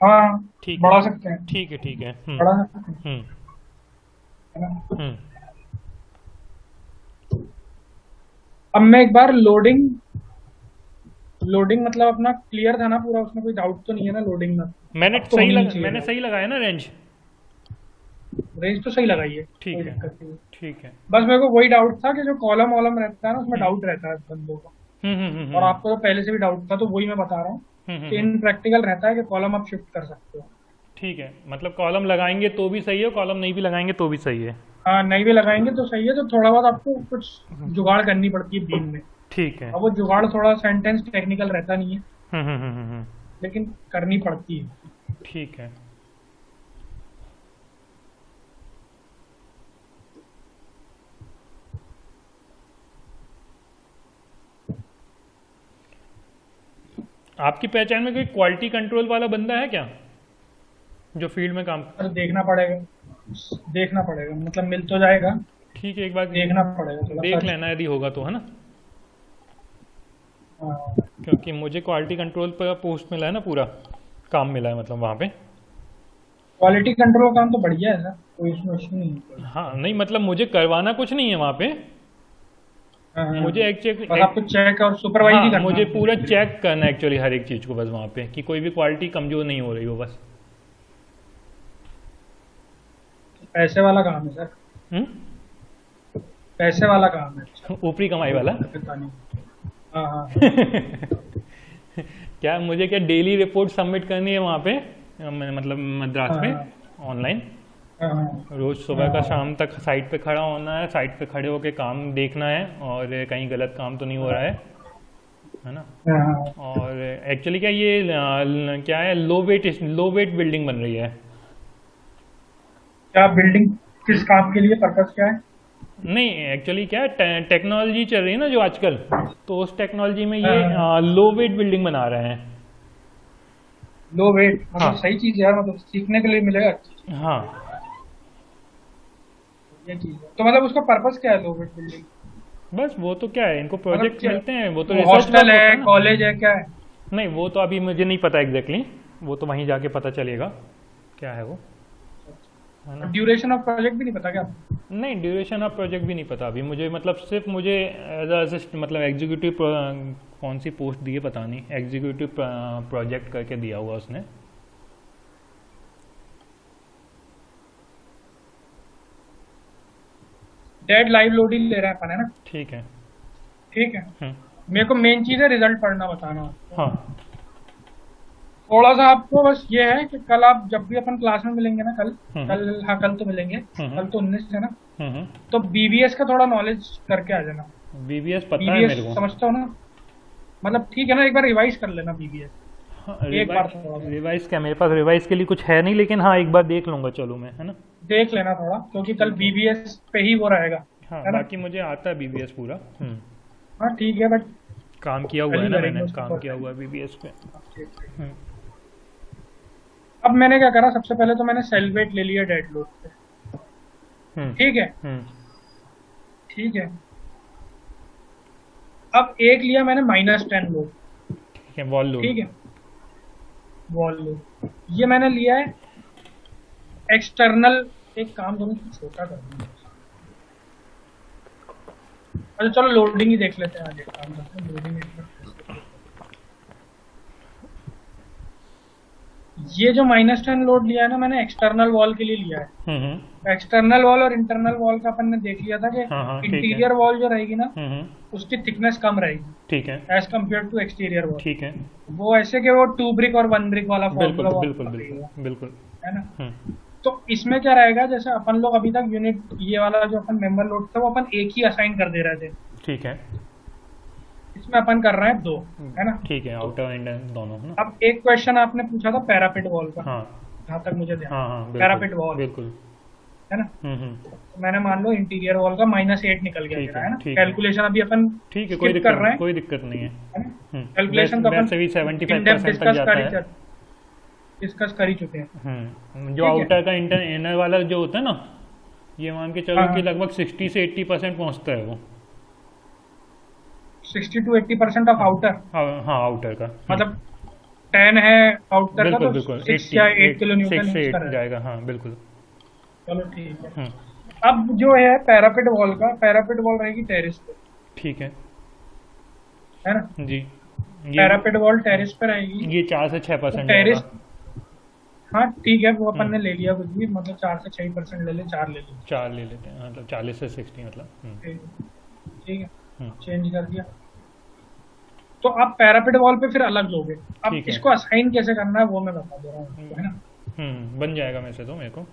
हाँ ठीक है। बढ़ा सकते हैं, ठीक है ठीक है। बढ़ा सकते हैं, हम्म। है ना। हम्म। अब मैं एक बार लोडिंग, लोडिंग मतलब अपना क्लियर था ना पूरा, उसमें कोई डाउट तो नहीं है ना लोडिंग में? अब तो होनी ही चाहिए मैंने डाउट। सही लगाया ना रेंज। रेंज तो सही लगाई है, कोई ठीक है। दिक्कत नहीं है। ठीक है। बस मेरे को वही डाउट था कि जो कॉलम वॉलम रहता है ना, उसमें हम्म डाउट रहता है बंदों को, और हम्म। आपको तो पहले से भी डाउट था, तो वही मैं बता रहा हूँ कि हम्म। इन प्रैक्टिकल रहता है कि कॉलम आप शिफ्ट कर सकते हो। ठीक है, मतलब कॉलम लगाएंगे तो भी सही है, कॉलम नहीं भी लगाएंगे तो भी सही है। हाँ, नहीं भी लगाएंगे तो सही है, तो थोड़ा बहुत आपको कुछ जुगाड़ करनी पड़ती है बीम में। ठीक है। अब वो जुगाड़ थोड़ा सेंटेंस टेक्निकल रहता नहीं है, हम्म। लेकिन करनी पड़ती है। ठीक है। आपकी पहचान में कोई क्वालिटी कंट्रोल वाला बंदा है क्या, जो फील्ड में काम। तो देखना पड़ेगा, देखना पड़ेगा, मतलब मिल तो जाएगा, ठीक है, एक बार देखना पड़ेगा थोड़ा देख सर्च। लेना यदि होगा तो, है ना, हाँ, क्योंकि मुझे क्वालिटी कंट्रोल पर पोस्ट मिला है ना, पूरा काम मिला है मतलब वहाँ पे। क्वालिटी कंट्रोल का काम तो बढ़िया है सर, कोई इसमें इशू नहीं है। हाँ नहीं, मतलब मुझे करवाना कुछ नहीं है वहाँ पे, हाँ, हाँ, मुझे एक्चुअली, बस आपको चेक और सुपरवाइज ही हाँ करना मुझे है। पूरा चेक करना है एक्चुअली हर एक चीज़ को, बस वहाँ पे कि कोई भी क्वालिटी कमज़ोर नहीं हो रही हो बस। पैसे वाला काम है सर, हम्म? पैसे वाला काम है। अच्छा, ऊपरी कमाई वाला। पता नहीं। हाँ हाँ हाँ, क्या मुझे क्या डेली रिपोर्ट सबमिट करनी है वहाँ पे, मतलब मद्रास हाँ, में हाँ, ऑनलाइन, हाँ, हाँ, रोज सुबह का हाँ, शाम तक साइट पे खड़ा होना है, साइट पे खड़े होके काम देखना है और कहीं गलत काम तो नहीं हो रहा है ना। हाँ, हाँ। और एक्चुअली क्या ये क्या है, लो वेट बिल्डिंग बन रही है। क्या बिल्डिंग, किस काम के लिए, पर्पस क्या है? नहीं एक्चुअली क्या है, टेक्नोलॉजी चल रही है ना जो आजकल, तो उस टेक्नोलॉजी में ये हाँ, लो वेट बिल्डिंग बना रहे हैं। लो वेट, मतलब हाँ सही चीज है यार, मतलब सीखने के लिए मिलेगा अच्छी चीज, हाँ। ये चीज है। तो मतलब उसका पर्पस क्या है लो वेट बिल्डिंग? बस वो तो क्या है, इनको मतलब प्रोजेक्ट क्या, मिलते हैं, वो तो वो रिसर्च वर्क हॉस्टल होता है, है ना। कॉलेज है, क्या है? नहीं वो तो अभी मुझे नहीं पता एग्जैक्टली, वो तो वहीं जाके पता चलेगा क्या है वो, है ना। ड्यूरेशन ऑफ प्रोजेक्ट भी नहीं पता क्या आपको? नहीं ड्यूरेशन ऑफ प्रोजेक्ट भी नहीं पता अभी मुझे, मतलब सिर्फ मुझे एज असिस्ट मतलब एग्जीक्यूटिव कौन सी पोस्ट दी है पता नहीं, एग्जीक्यूटिव प्रोजेक्ट करके दिया हुआ उसने। डेड लाइव लोड ही ले रहे हैं अपन, है ना? ठीक है। ठीक है, मेरे को मेन चीज है रिजल्ट पढ़ना बताना आपको। हाँ। थोड़ा सा आपको बस ये है कि कल आप जब भी अपन क्लास में मिलेंगे ना, कल हम्म, कल हाँ कल तो मिलेंगे, हम्म, कल तो 19 है ना, हम्म। तो बीबीएस का थोड़ा नॉलेज करके आ जाना। बीबीएस पता है बीबीएस मेरे को। समझते हो ना? मतलब ठीक है ना, एक बार रिवाइज कर लेना बीबीएस, हाँ, एक बार थोड़ा सा रिवाइज क्या, मेरे पास रिवाइज के लिए कुछ है नहीं, लेकिन हाँ एक बार देख लूंगा, चलो मैं, है ना। देख लेना थोड़ा, क्योंकि कल बीबीएस पे ही वो रहेगा, हाँ, है ना? बाकी मुझे आता है बीबीएस पूरा। हाँ ठीक है, बट काम किया हुआ कल है ही ना, करेंगे मैंने उसको काम first। किया हुआ है बीबीएस पे। ठीक ठीक। हम्म, अब मैंने क्या करा, सबसे पहले तो मैंने सेल वेट ले लिया डेड लोड पे। हम्म, ठीक है, हम्म। ठीक है। अब एक लिया मैंने -10 लोड। ठीक है, वॉल लोड। ठीक है, वॉल लोड ये मैंने लिया है एक्सटर्नल। एक काम करूँ तो छोटा कर दूँ। अच्छा चलो लोडिंग ही देख लेते हैं, आज एक काम करते हैं, लोडिंग एक बार कैसे करते हैं। ये जो -10 लोड लिया है ना मैंने, एक्सटर्नल वॉल के लिए लिया है। एक्सटर्नल वॉल और इंटरनल वॉल का अपन ने देख लिया था कि हाँ हाँ, ठीक है। इंटीरियर वॉल जो रहेगी ना, हम्म, उसकी थिकनेस कम रहेगी ठीक है, as compare to exterior wall. ठीक है। वो ऐसे कि वो 2 ब्रिक और 1 ब्रिक वाला बिल्कुल फॉर्मूला बिल्कुल बिल्कुल बिल्कुल। है ना? हम्म, तो इसमें क्या रहेगा, जैसे अपन लोग अभी तक यूनिट ये वाला जो अपन मेंबर लोड था वो अपन एक ही असाइन कर दे रहे थे, ठीक है। इसमें अपन कर रहे हैं 2, है ना? ठीक है, आउटर एंड दोनों, है ना। अब एक क्वेश्चन आपने पूछा था पैरापिट वॉल का, हाँ जहाँ तक मुझे ध्यान हाँ हाँ, पैरापिट बिल्कुल वॉल, बिल्कुल। है ना? हम्म। तो मैंने मान लो इंटीरियर वॉल का -8 निकल गया ठीक मेरा, है, है ना? ठीक है। कैलकुलेशन अभी अपन ठीक है, कोई skip दिक्कत कर रहे हैं, कोई दिक्कत नहीं है। है ना? कैलकुलेशन तो अपन वैसे भी 75% तक डिस्कस जाता कर है। ही डिस्कस कर ही चुके हैं। जो ठीक है, आउटर का इंटर इनर वाला जो होता है ना, ये मान के चलो हाँ कि हाँ, लगभग 60 से 80% पहुंचता है वो। 60 to 80% ऑफ हाँ आउटर, हाँ हाँ, आउटर का। मतलब 10 है आउटर का बिल्कुल तो बिल्कुल, 6 या 8 किलो 6 न्यूटन से यूज 8 कर रहे हैं। जाएगा, हाँ बिल्कुल। चलो ठीक है। हम्म, अब जो है पैरापिट वॉल का, पैरापिट वॉल रहेगी टेरिस पे, ठीक है है ना? जी। पैरापिट वॉल टेरिस पे रहेगी। ये 4 से तो 6% टेरिस, जाएगा। हाँ ठीक है, वो अपन हम्म, ने ले लिया कुछ भी, मतलब 4 से 6% ले ले, 4 ले ली। 4 ले लेते हैं, मतलब 40 से 60, मतलब। ठीक ठीक है, हम्म, चेंज कर दिया। तो आप पैरापिट वॉल पे फिर अलग लोगे। अब ठीक है। इसको असाइन कैसे करना है वो मैं बता दे रहा हूँ आपको, है ना? बन जाएगा वैसे तो मेरे को।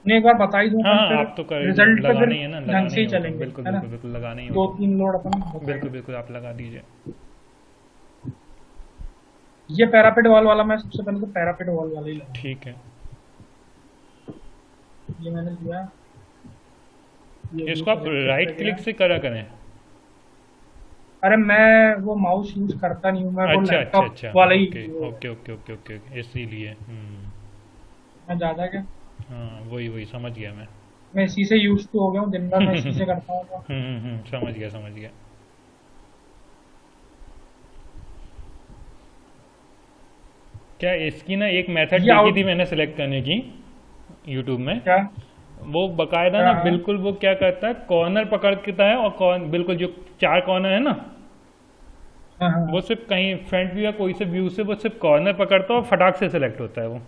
मैं एक बार बता ही दूँ, हाँ अपन हाँ, फिर आप तो कर रिजल्ट पे लगाना फिर ही है ना, ढंग लगाना से ही ही होगा। चलेंगे, बिल्कुल है ना? बिल्कुल बिल्कुल, लगाना ही 2-3 होगा। लोड अपन बताएंगे। बिल्कुल बिल्कुल, आप लगा दीजिए। ये पैरापिट वॉल वाला मैं सबसे पहले तो पैरापिट वॉल वाला ही लगा। ठीक है, ये मैंने लिया, ये भी इसको आप सेलेक्ट राइट कर क्लिक गया। से करा करें। अरे मैं वो माउस यूज करता नहीं हूँ, मैं वो अच्छा अच्छा लैपटॉप अच्छा, वाला ही okay okay okay okay okay, इसीलिए। मैं ज्यादा क्या, हाँ, वही वही समझ गया मैं इसी से यूज टू हो गया हूँ, दिन भर मैं इसी से करता हूँ तो। समझ गया समझ गया। क्या इसकी ना एक मेथड ये देखी आउट थी मैंने सेलेक्ट करने की यूट्यूब में। क्या? वो बकायदा हाँ ना, हाँ बिल्कुल वो क्या करता है, कॉर्नर पकड़ता है, और बिल्कुल जो 4 कॉर्नर है ना, हाँ हाँ, वो सिर्फ कहीं फ्रंट व्यू या कोई से व्यू से वो सिर्फ कॉर्नर पकड़ता है और फटाक से सिलेक्ट होता है वो।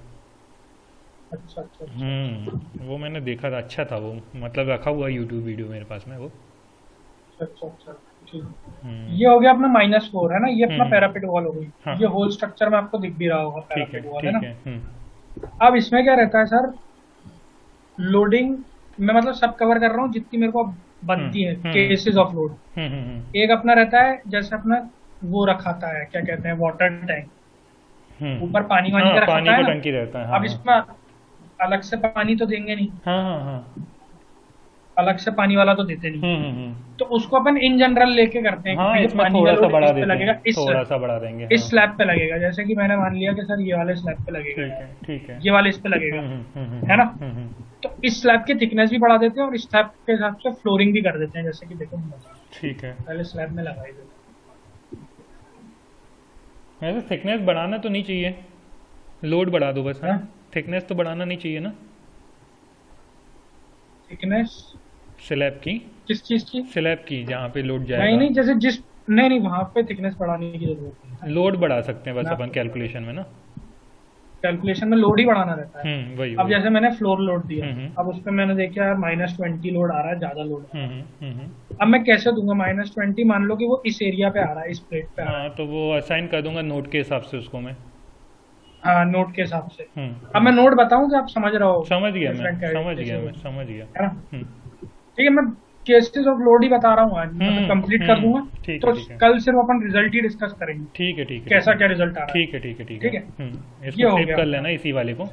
अच्छा अच्छा अच्छा वो मैंने देखा था, अच्छा था वो, मतलब रखा हुआ यूट्यूब वीडियो मेरे पास में वो। अच्छा अच्छा, ठीक। हम्म ये हो गया अपना -4, है ना? ये अपना हम्म, पैरापिट वॉल हो गई। हाँ ये होल स्ट्रक्चर में आपको दिख भी रहा होगा, ठीक है पैरापिट वॉल, है ठीक ना? है। अब इसमें क्या रहता है सर, लोडिंग मैं मतलब सब कवर कर रहा हूँ जितनी मेरे को बनती है हम्म केसेस ऑफ लोड। एक अपना रहता है जैसे अपना वो रखाता है, क्या कहते हैं, वाटर टैंक, ऊपर पानी वानी हाँ, का पानी रखाता है का ना। टंकी रहता है, हाँ अब हाँ इसमें अलग से पानी तो देंगे नहीं, हाँ हाँ हाँ। अलग से पानी वाला तो देते नहीं, हम्म। तो उसको अपन इन जनरल लेके करते हैं कि हाँ, भैया इसमें पानी का थोड़ा सा लोड बढ़ा इस पे देते लगेगा, हैं, थोड़ा सा बढ़ा देंगे, इस हाँ। स्लैब पे लगेगा। जैसे कि मैंने मान लिया कि सर ये वाले स्लैब पे लगेगा, ठीक है ठीक है। ये वाले इस पे लगेगा, है ना? हम्म। तो इस स्लैब की थिकनेस भी बढ़ा देते हैं और इस स्लैब के हिसाब से फ्लोरिंग भी कर देते हैं। जैसे कि देखो मैं बता रहा हूँ, ठीक है। पहले स्लैब में लगाई देते वैसे थिकनेस बढ़ाना तो नहीं चाहिए, लोड बढ़ा दो बस, है हैं। ना? थिकनेस तो बढ़ाना नहीं चाहिए ना, थिकनेस स्लैब की। किस चीज की? स्लैब की जहाँ पे लोड नहीं जाएगा। नहीं, जैसे जिस नहीं नहीं, वहां पे थिकनेस बढ़ाने की जरूरत नहीं है। लोड बढ़ा सकते हैं बस मैं अपन कैलकुलेशन में ना। कैलकुलेशन में लोड ही बढ़ाना रहता है। वही अब वही। जैसे मैंने फ्लोर लोड दिया, हम्म अब उस पर मैंने देखा यार -20 लोड आ रहा है, ज्यादा लोड आ रहा है। हम्म। अब मैं कैसे दूंगा -20? मान लो कि वो इस एरिया पे आ रहा है, इस प्लेट पे आ रहा हाँ, है। तो वो असाइन कर दूंगा नोट के हिसाब से उसको मैं। हाँ, नोट के हिसाब से। अब मैं हम्म। नोट बताऊं कि आप समझ रहे हो समझ गया मैं, डिफरेंट समझ कैसे गया मैं, होगा, समझ गया। है ना? हम्म ठीक है, मैं केसेस ऑफ लोड ही बता रहा हूँ आज, मतलब कंप्लीट कर दूंगा। ठीक है तो ठीक है कल सिर्फ अपन रिजल्ट ही डिस्कस करेंगे, ठीक है ठीक है ठीक कैसा है क्या रिजल्ट आ रहा है। ठीक है ठीक है ठीक है। ठीक है, इसको ये हो सेव गया कर अपना। लेना इसी वाले को।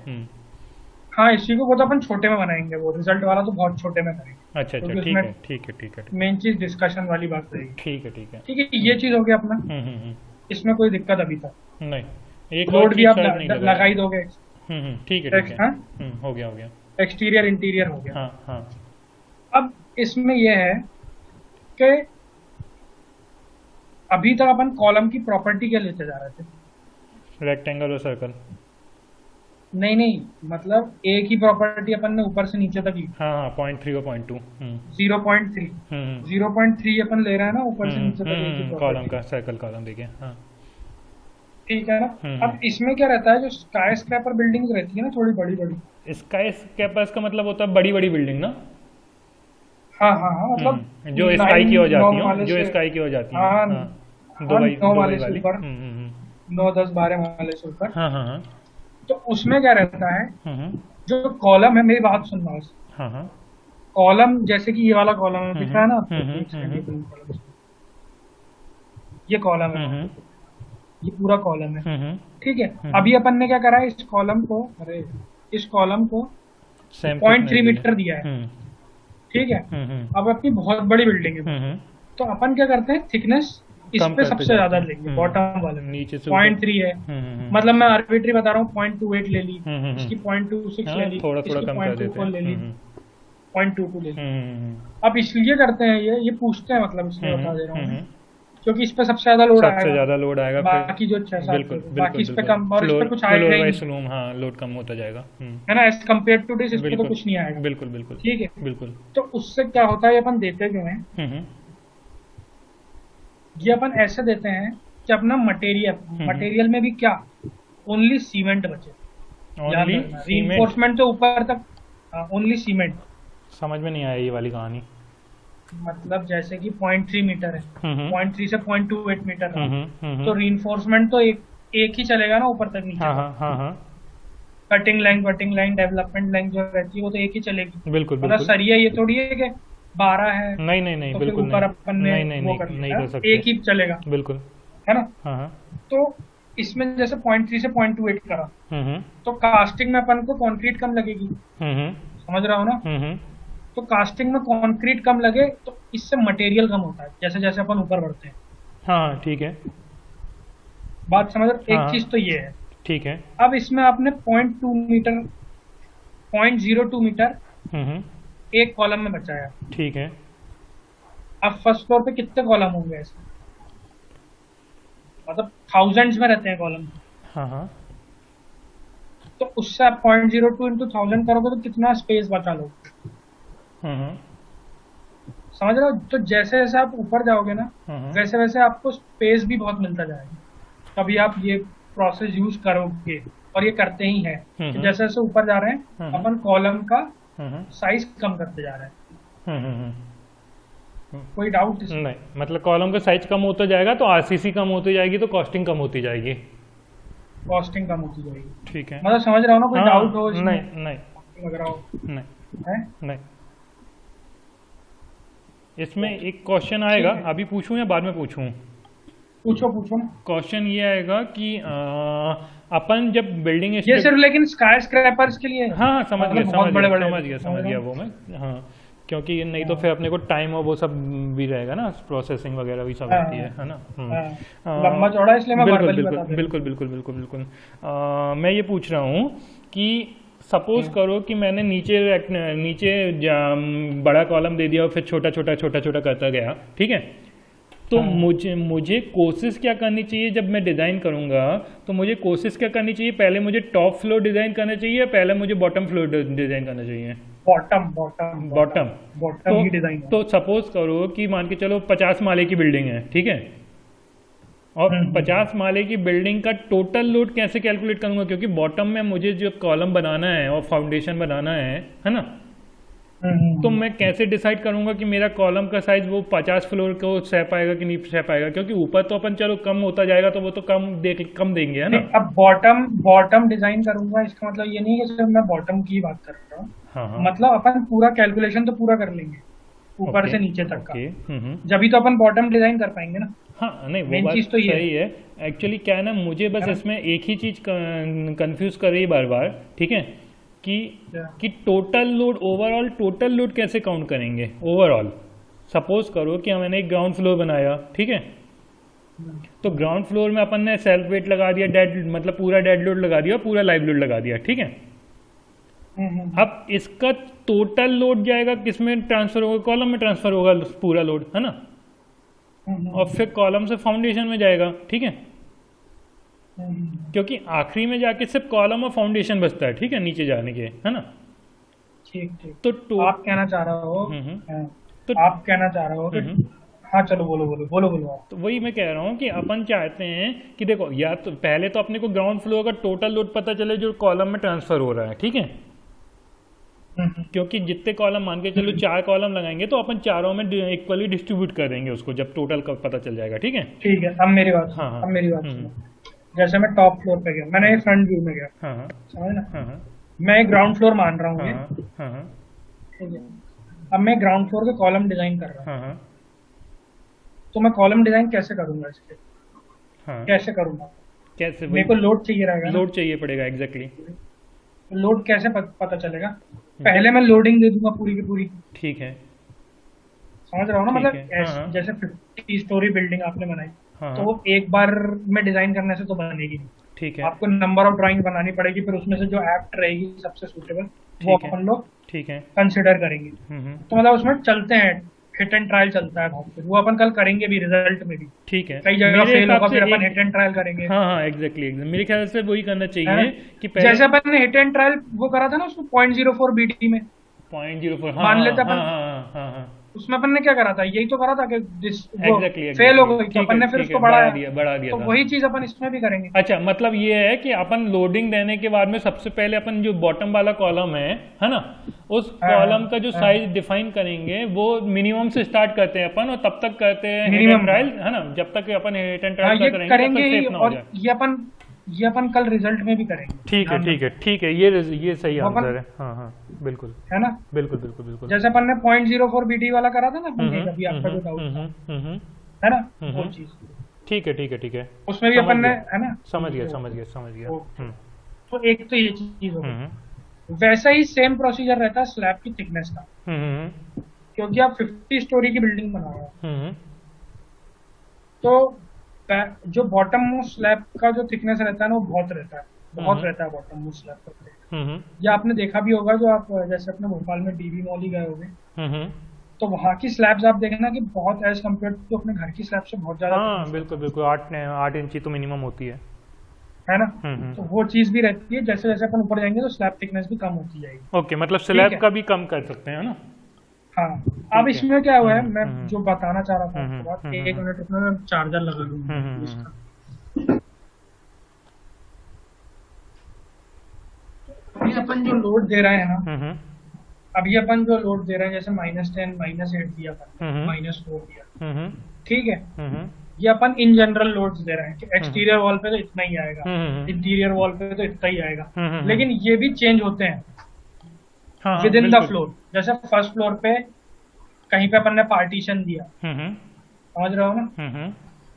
हाँ, इसी को वो तो अपन छोटे में बनाएंगे, वो रिजल्ट वाला तो बहुत छोटे में करेंगे, अच्छा अच्छा, क्योंकि ठीक उसमें है ठीक है ठीक है मेन चीज डिस्कशन वाली बात रहेगी। ठीक है ठीक है। ठीक है, ये चीज हो गया अपना। हम्म। इसमें कोई दिक्कत अभी तक? नहीं, एक और लोड भी चीज़ आप शायद नहीं लगा लगाया। ही दोगे? ठीक है ठीक है। हाँ, हो गया हो गया। एक्सटीरियर इंटीरियर हो गया। हाँ हाँ। अब इसमें यह है कि अभी तक अपन कॉलम की प्रॉपर्टी क्या लेते जा रहे थे? रेक्टेंगल और सर्कल। नहीं नहीं, मतलब एक ही प्रॉपर्टी अपन ने ऊपर से नीचे तक ली। हाँ हाँ, 0.3 और 0.2। 0.3, हम्म 0.3 अपन ले रहे हैं ना ऊपर से नीचे तक एक ही कॉलम प्रॉपर्टी। का सर्कल कॉलम देखिए। हाँ। ठीक है ना? अब हम्म। इसमें क्या रहता है, जो स्काई स्क्रैपर बिल्डिंग्स रहती है ना, थोड़ी बड़ी बड़ी। स्काई स्केपर्स का मतलब होता है बड़ी बड़ी बिल्डिंग ना। हाँ हाँ हाँ, मतलब जो स्काई की हो 9 जाती हो, माले जो से। स्काई की हो जाती हैं। हाँ हाँ, हाँ, 9 दुबई माले से वाली। ऊपर, 9, 10, 12 माले से ऊपर। हाँ हाँ हाँ। तो उसमें क्या रहता है, हम्म जो कॉलम है, मेरी बात सुनना बस। हाँ हाँ। कॉलम जैसे कि ये वाला कॉलम है, दिख रहा है ना आपको? हम्म एक सेकंड, हम्म ये blue column। ये कॉलम है, हम्म ये पूरा कॉलम है। हम्म। ठीक है, अभी अपन ने क्या करा है, इस कॉलम को, अरे इस कॉलम को सेम 0.3 मीटर दिया है। हम्म ठीक है, हम्म अब अपनी बहुत बड़ी बिल्डिंग है, हम्म। तो अपन क्या करते हैं, थिकनेस इस कम पे करते सबसे जाते ज्यादा हैं। लेंगे, बॉटम वाले में। नीचे से ऊपर। 0.3 है, मतलब मैं आर्बिट्री बता रहा हूँ, 0.28 ले ली, इसकी 0.26 ले हाँ, ली, थोड़ा थोड़ा इसकी कम कर देते 0.24 ले ली, हैं। 0.22 ले ली। हम्म अब इसलिए करते हैं ये पूछते हैं, मतलब इसलिए बता दे रहा हूँ मैं, हम्म। क्योंकि इस पे सबसे ज्यादा लोड सबसे आएगा। ज़्यादा लोड आएगा फिर। बाकी जो 6-7 बिल्कुल बाकी बिल्कुल इस पे बिल्कुल। कम, और इस पे फ्लोर कुछ आएगा फ्लोर ही वाइज नहीं, रूम, हाँ, लोड कम होता जाएगा। है ना? एज कम्पेयर टू दिस, इस पे तो बिल्कुल कुछ नहीं आएगा। बिल्कुल बिल्कुल ठीक है, बिल्कुल। तो उससे क्या होता है, ये अपन देते क्यों हैं? हम्म ये अपन ऐसे देते हैं कि अपना मटेरियल में भी क्या, ओनली सीमेंट बचे। ध्यान ओनली रखना, सीमेंट। रीइंफोर्समेंट तो ऊपर तक, ओनली सीमेंट। समझ में नहीं आया ये वाली कहानी। मतलब जैसे कि 0.3 मीटर है, हम्म 0.3 से 0.28 मीटर रहा, हम्म। तो रीइंफोर्समेंट तो एक ही चलेगा ना, ऊपर तक नीचे हाँ तक। हाँ हाँ हाँ। कटिंग लाइन, डेवलपमेंट लाइन जो रहती है, वो तो एक ही चलेगी। बिल्कुल मतलब बिल्कुल। सरिया ये थोड़ी है कि 12 है नहीं नहीं नहीं, तो फिर बिल्कुल ऊपर नहीं। अपन ने नहीं नहीं वो नहीं कर नहीं लिया, कर सकते। एक ही चलेगा, बिल्कुल। है ना? हाँ हाँ। तो इसमें जैसे 0.3 से 0.28 करा, हम्म तो कास्टिंग में अपन को कंक्रीट कम लगेगी। हम्म समझ रहा हो ना? हम्म। तो कास्टिंग में कंक्रीट कम लगे तो इससे मटेरियल कम होता है, जैसे जैसे अपन ऊपर बढ़ते हैं। हाँ ठीक है। बात समझ रहे हो? हाँ एक चीज तो ये है। ठीक है। अब इसमें आपने 0.2 मीटर, 0.02 मीटर हम्म। एक कॉलम में बचाया। ठीक है। अब फर्स्ट फ्लोर पे कितने कॉलम होंगे ऐसे? मतलब थाउजेंड्स में रहते हैं कॉलम। हाँ हाँ। तो उससे आप 0.02 इंटू 1000 करोगे तो कितना स्पेस बचा लो? हम्म समझ रहे हो? तो जैसे जैसे आप ऊपर जाओगे ना, वैसे वैसे आपको स्पेस भी बहुत मिलता जाएगा। तभी आप ये प्रोसेस यूज करोगे, और ये करते ही हैं कि जैसे जैसे ऊपर जा रहे हैं, अपन कॉलम का साइज कम करते जा रहे हैं। हम्म। कोई डाउट इसमें? नहीं, मतलब कॉलम का साइज कम होता जाएगा तो आरसीसी कम होती जाएगी, तो कॉस्टिंग कम होती जाएगी। कॉस्टिंग कम होती जाएगी। ठीक है। मतलब समझ रहा हो ना? कोई हाँ, डाउट हो इसमें? नहीं नहीं लग रहा हो नहीं है? नहीं। इसमें एक क्वेश्चन आएगा, ठीक है। अभी पूछूं या बाद में पूछूं? पूछो पूछो। क्वेश्चन ये आएगा कि अपन जब बिल्डिंग ये सिर्फ लेकिन स्काई स्क्रैपर्स के लिए है। हाँ हाँ, समझ गया मतलब बहुत बड़े-बड़े समझ गया वो मैं। हाँ, क्योंकि नहीं तो फिर अपने को टाइम और वो सब भी रहेगा ना, प्रोसेसिंग वगैरह भी सब होती है ना। लंबा चौड़ा, इसलिए मैं बिल्कुल verbally बिल्कुल बता दे रहा हूँ। बिल्कुल बिल्कुल बिल्कुल बिल्कुल। मैं ये पूछ रहा हूँ कि सपोज करो कि मैंने नीचे बड़ा कॉलम दे दिया और फिर छोटा छोटा छोटा छोटा करता गया, ठीक है? तो मुझे कोशिश क्या करनी चाहिए जब मैं डिज़ाइन करूँगा? तो मुझे कोशिश क्या करनी चाहिए? पहले मुझे टॉप फ्लोर डिज़ाइन करना चाहिए या पहले मुझे बॉटम फ्लोर डिज़ाइन करना चाहिए? बॉटम ही डिजाइन है। तो सपोज करो कि मान के चलो 50 माले की बिल्डिंग है, ठीक है? और 50 माले की बिल्डिंग का टोटल लोड कैसे कैलकुलेट करूंगा, क्योंकि बॉटम में मुझे जो कॉलम बनाना है और फाउंडेशन बनाना है ना, तो मैं कैसे डिसाइड करूंगा कि मेरा कॉलम का साइज वो 50 फ्लोर को सह पाएगा कि नहीं सह पाएगा, क्योंकि ऊपर तो अपन चलो कम होता जाएगा तो वो तो कम देंगे, है ना। नहीं, अब बॉटम बॉटम डिजाइन करूंगा इसका मतलब ये नहीं है कि सिर्फ मैं बॉटम की बात कर रहा हूँ। हाँ हाँ। मतलब अपन पूरा कैलकुलेशन तो पूरा कर लेंगे ऊपर ओके से नीचे तक का, ओके। जभी तो अपन बॉटम डिजाइन कर पाएंगे ना। हाँ नहीं वो मेन बात चीज तो ये सही है। एक्चुअली क्या है ना, मुझे बस है ना? इसमें एक ही चीज़ कंफ्यूज कर रही है बार बार, ठीक है, कि क्या? Total load, overall total load कैसे काउंट करेंगे ओवरऑल। सपोज करो कि मैंने एक ग्राउंड फ्लोर बनाया, ठीक है, तो ग्राउंड फ्लोर में अपन ने सेल्फ वेट लगा दिया, डेड मतलब पूरा डेड लोड लगा दिया, पूरा लाइव लोड लगा दिया, ठीक है। अब इसका टोटल लोड जाएगा किस में ट्रांसफर होगा, कॉलम में ट्रांसफर होगा पूरा लोड, है ना, और फिर कॉलम से फाउंडेशन में जाएगा, ठीक है, क्योंकि आखिरी में जाके सिर्फ कॉलम और फाउंडेशन बचता है, ठीक है, नीचे जाने के, है ना। ठीक ठीक। तो आप कहना चाह रहे हो हाँ, तो आप कहना चाह रहे हो कि हाँ चलो बोलो बोलो बोलो बोलो आप। तो वही मैं कह रहा हूँ कि अपन चाहते हैं कि देखो, या तो पहले तो अपने को ग्राउंड फ्लोर का टोटल लोड पता चले जो कॉलम में ट्रांसफर हो रहा है, ठीक है, क्योंकि जितने कॉलम मान के चलो 4 कॉलम लगाएंगे तो अपन चारों में इक्वली डिस्ट्रीब्यूट करेंगे उसको, जब टोटल का पता चल जाएगा, ठीक है। ठीक है, अब मेरी बात हाँ हाँ। अब मेरी बात सुनो। जैसे मैं टॉप फ्लोर पे गया, मैंने फ्रंट व्यू में गया, हाँ हाँ समझ ना, हाँ हाँ मैं एक ग्राउंड फ्लोर मान रहा हूँ ये, हाँ हाँ हाँ ठीक है। अब मैं ग्राउंड फ्लोर के कॉलम डिजाइन कर रहा हूँ, हाँ हाँ तो मैं कॉलम डिजाइन कैसे करूंगा इसके, हाँ। कैसे करूंगा? कैसे, मेरे को लोड चाहिए रहेगा ना, लोड चाहिए पड़ेगा, एग्जैक्टली। तो लोड कैसे पता चलेगा? पहले मैं लोडिंग दे दूंगा पूरी की पूरी, ठीक है समझ रहा हूँ ना, ठीक मतलब है। हाँ हाँ जैसे 50 स्टोरी बिल्डिंग आपने बनाई, हाँ तो वो एक बार में डिजाइन करने से तो बनेगी नहीं, ठीक है आपको नंबर ऑफ ड्राइंग बनानी पड़ेगी, फिर उसमें से जो एप्ट रहेगी सबसे सूटेबल वो ठीक है अपन लोग ठीक है। कंसिडर करेंगे। हम्म। तो मतलब उसमें चलते हैं, हिट एंड ट्रायल चलता है बहुत, फिर वो अपन कल करेंगे भी रिजल्ट में भी, ठीक है, कई जगह मेरे फेल हिसाब होगा से फिर अपन एक, हिट एंड ट्रायल करेंगे, हाँ हाँ एग्जैक्टली मेरे ख्याल से वही करना है चाहिए ना। कि पहले जैसे अपन ने हिट एंड ट्रायल वो करा था ना उसमें 0.04 बीटी में, 0.04, हाँ मान हाँ लेते हाँ अपन, हाँ हाँ हाँ उसमें अपन ने क्या करा था, यही तो करा था कि वो एग्जैक्टली फेल हो एग्जैक्टली, गई तो ठीक अपन है ने फिर ठीक है, उसको बढ़ाया, बढ़ा दिया तो था। वही चीज अपन इसमें भी करेंगे। अच्छा, मतलब ये है कि अपन लोडिंग देने के बाद में सबसे पहले अपन जो बॉटम वाला कॉलम है ना, उस हाँ, कॉलम का जो हाँ। साइज डिफाइन करेंगे वो मिनिमम से स्टार्ट करते हैं अपन, और तब तक करते हैं हिट Minimum। एंड ट्रायल, है ना, जब तक अपन हिट एंड हाँ ट्रायल ये करेंगे तब करेंगे तक ही, सेफ ना हो और जाए। ये अपन कल रिजल्ट में भी करेंगे। ठीक है ध्यान ठीक है रखना, ठीक है, ये सही वो अपन- आंसर है, हाँ हाँ बिल्कुल है ना। बिल्कुल बिल्कुल बिल्कुल। जैसे अपन ने 0.04 बीटी वाला करा था ना अपन ने, हम्म, अभी आपका जो डाउट था, हम्म, है ना, वो हम्म। चीज ठीक है ठीक है ठीक है, उसमें भी समझ अपन ने, गया, है ना, समझ गया समझ गया समझ गया। ओके। तो एक तो ये चीज हो गई। हम्म वैसा ही सेम प्रोसीजर रहता है स्लैब की थिकनेस का, हम्म क्योंकि आप 50 स्टोरी की बिल्डिंग बना रहे हो, हम्म तो जो बॉटम मोस्ट स्लैब का जो थिकनेस रहता है ना वो बहुत रहता है, बहुत रहता है बॉटम मोस्ट स्लैब का। हम्म या आपने देखा भी होगा, जो आप जैसे अपने भोपाल में डीबी मॉल ही गए होंगे, हम्म। तो वहाँ की स्लैब्स आप देखना कि बहुत एज कम्पेयर टू अपने घर की स्लैब से बहुत ज्यादा हाँ thickness बिल्कुल बिल्कुल, 8 इंची तो मिनिमम होती है। है ना। हम्म। तो वो चीज भी रहती है, जैसे जैसे अपन ऊपर जाएंगे तो स्लैब थिकनेस भी कम होती जाएगी। ओके, मतलब ठीक स्लैब है। का भी कम कर सकते हैं, है ना। हाँ, अब इसमें क्या हुआ है, मैं हम्म, जो बताना चाह रहा था हम्म, आपको बात, हम्म, एक मिनट रुकना, मैं चार्जर लगा लूंगा हम्म, इसका। अभी अपन जो लोड दे रहे हैं ना, हम्म अभी अपन जो लोड दे रहे हैं, जैसे -10 -8 दिया अपन, -4 दिया, हम्म ठीक है, हम्म ये अपन इन जनरल लोड्स दे रहे हैं कि एक्सटीरियर वॉल पे तो इतना ही आएगा, हम्म, इंटीरियर वॉल पे तो इतना ही आएगा, हम्म, लेकिन ये भी चेंज होते हैं हाँ विद इन द बिल्कुल। फ्लोर। जैसे फर्स्ट फ्लोर पे कहीं पे अपन ने पार्टीशन दिया, हम्म समझ रहे हो ना, हम्म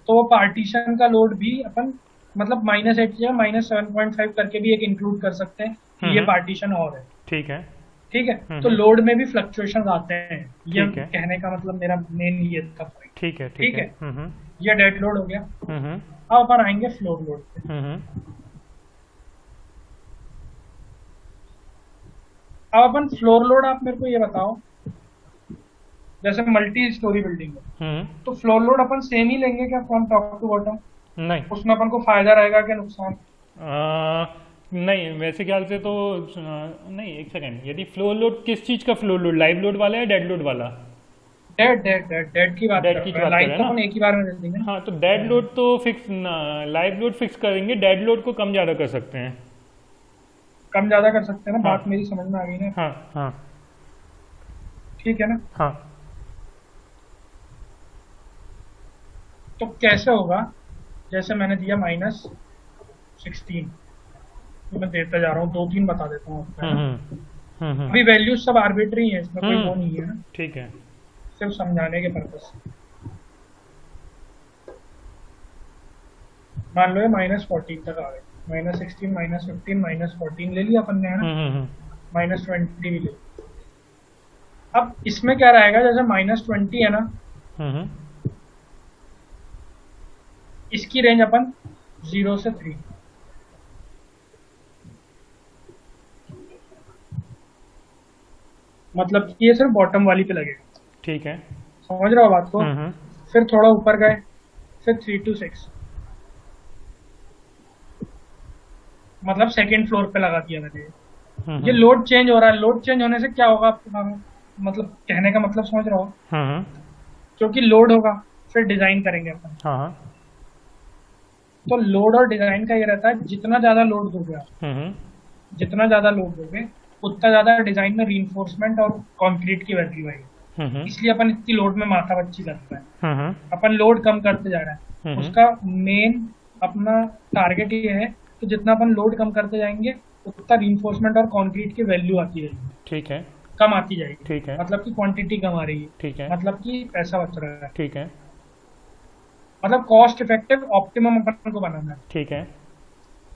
तो वो पार्टीशन का लोड भी अपन मतलब -8 या -7.5 करके भी एक इंक्लूड कर सकते हैं कि ये पार्टीशन और है, ठीक है ठीक है। तो लोड में भी फ्लक्चुएशन आते हैं, ये ठीक है। कहने का मतलब मेरा मेन ये था point। ठीक है ठीक है। हम्म ये डेड लोड हो गया। हम्म अब अपन आएंगे फ्लोर लोड पे। हम्म अब अपन फ्लोर लोड, आप मेरे को ये बताओ, जैसे मल्टी स्टोरी बिल्डिंग है तो फ्लोर लोड अपन सेम ही लेंगे क्या फ्रॉम टॉप टू बॉटम? नहीं उसमें अपन को फायदा रहेगा क्या नुकसान? नहीं वैसे ख्याल से तो नहीं, एक सेकंड, यदि फ्लोर लोड किस चीज़ का फ्लोर लोड, लाइव लोड वाला या डेड लोड वाला? डेड डेड डेड डेड की बात डेड कर की रहे हैं, बात कर लाइव रहे तो हैं अपन ना। एक ही बार में दे देंगे ना। हाँ तो डेड लोड तो फिक्स, लाइव लोड फिक्स करेंगे, डेड लोड को कम ज़्यादा कर सकते हैं। कम ज्यादा कर सकते हैं ना, हाँ बात मेरी समझ में आ गई ना। हाँ हाँ ठीक है ना। हाँ। तो कैसे होगा, जैसे मैंने दिया -16, तो मैं देता जा रहा हूँ, 2 3 बता देता हूँ आपको, है ना। हम्म। अभी वैल्यूज सब आर्बिट्री हैं, इसमें कोई वो हम्म, नहीं है ना, ठीक है। सिर्फ समझाने के पर्पज से। मान लो ये -14 तक आ गए, -16 -15 -14 ले लिया अपन ने, है ना। हम्म। -20 भी ले लिया। अब इसमें क्या रहेगा, जैसे -20 है ना, हम्म। इसकी रेंज अपन 0 से 3, मतलब कि ये सिर्फ बॉटम वाली पे लगेगा। ठीक है। समझ रहे हो बात को। हम्म। फिर थोड़ा ऊपर गए, फिर 3 to 6, मतलब सेकंड फ्लोर पे लगा दिया मैंने। ये लोड चेंज हो रहा है, लोड चेंज होने से क्या होगा आपको, मतलब कहने का मतलब समझ रहे हो। हम्म। क्योंकि लोड होगा, फिर डिजाइन करेंगे अपन। हाँ हाँ। तो लोड और डिजाइन का ये रहता है, जितना ज्यादा लोड दोगे आप, हम्म जितना ज्यादा लोड दोगे, उतना ज्यादा डिजाइन में रीइंफोर्समेंट और कंक्रीट की वैल्यू आएगी। हम्म इसलिए अपन इतनी लोड में माथा बच्ची करता है। हम्म अपन लोड कम करते जा रहे हैं, हम्म। उसका मेन अपना टारगेट ये है कि जितना अपन लोड कम करते जाएंगे, उतना रीइंफोर्समेंट और कंक्रीट की वैल्यू आती जाएगी, ठीक है। कम आती जाएगी। ठीक है। मतलब कि क्वांटिटी कम आ रही है, ठीक है। मतलब कि पैसा बच रहा है, ठीक है। मतलब कॉस्ट इफेक्टिव ऑप्टिमम अपन को बनाना है। ठीक है।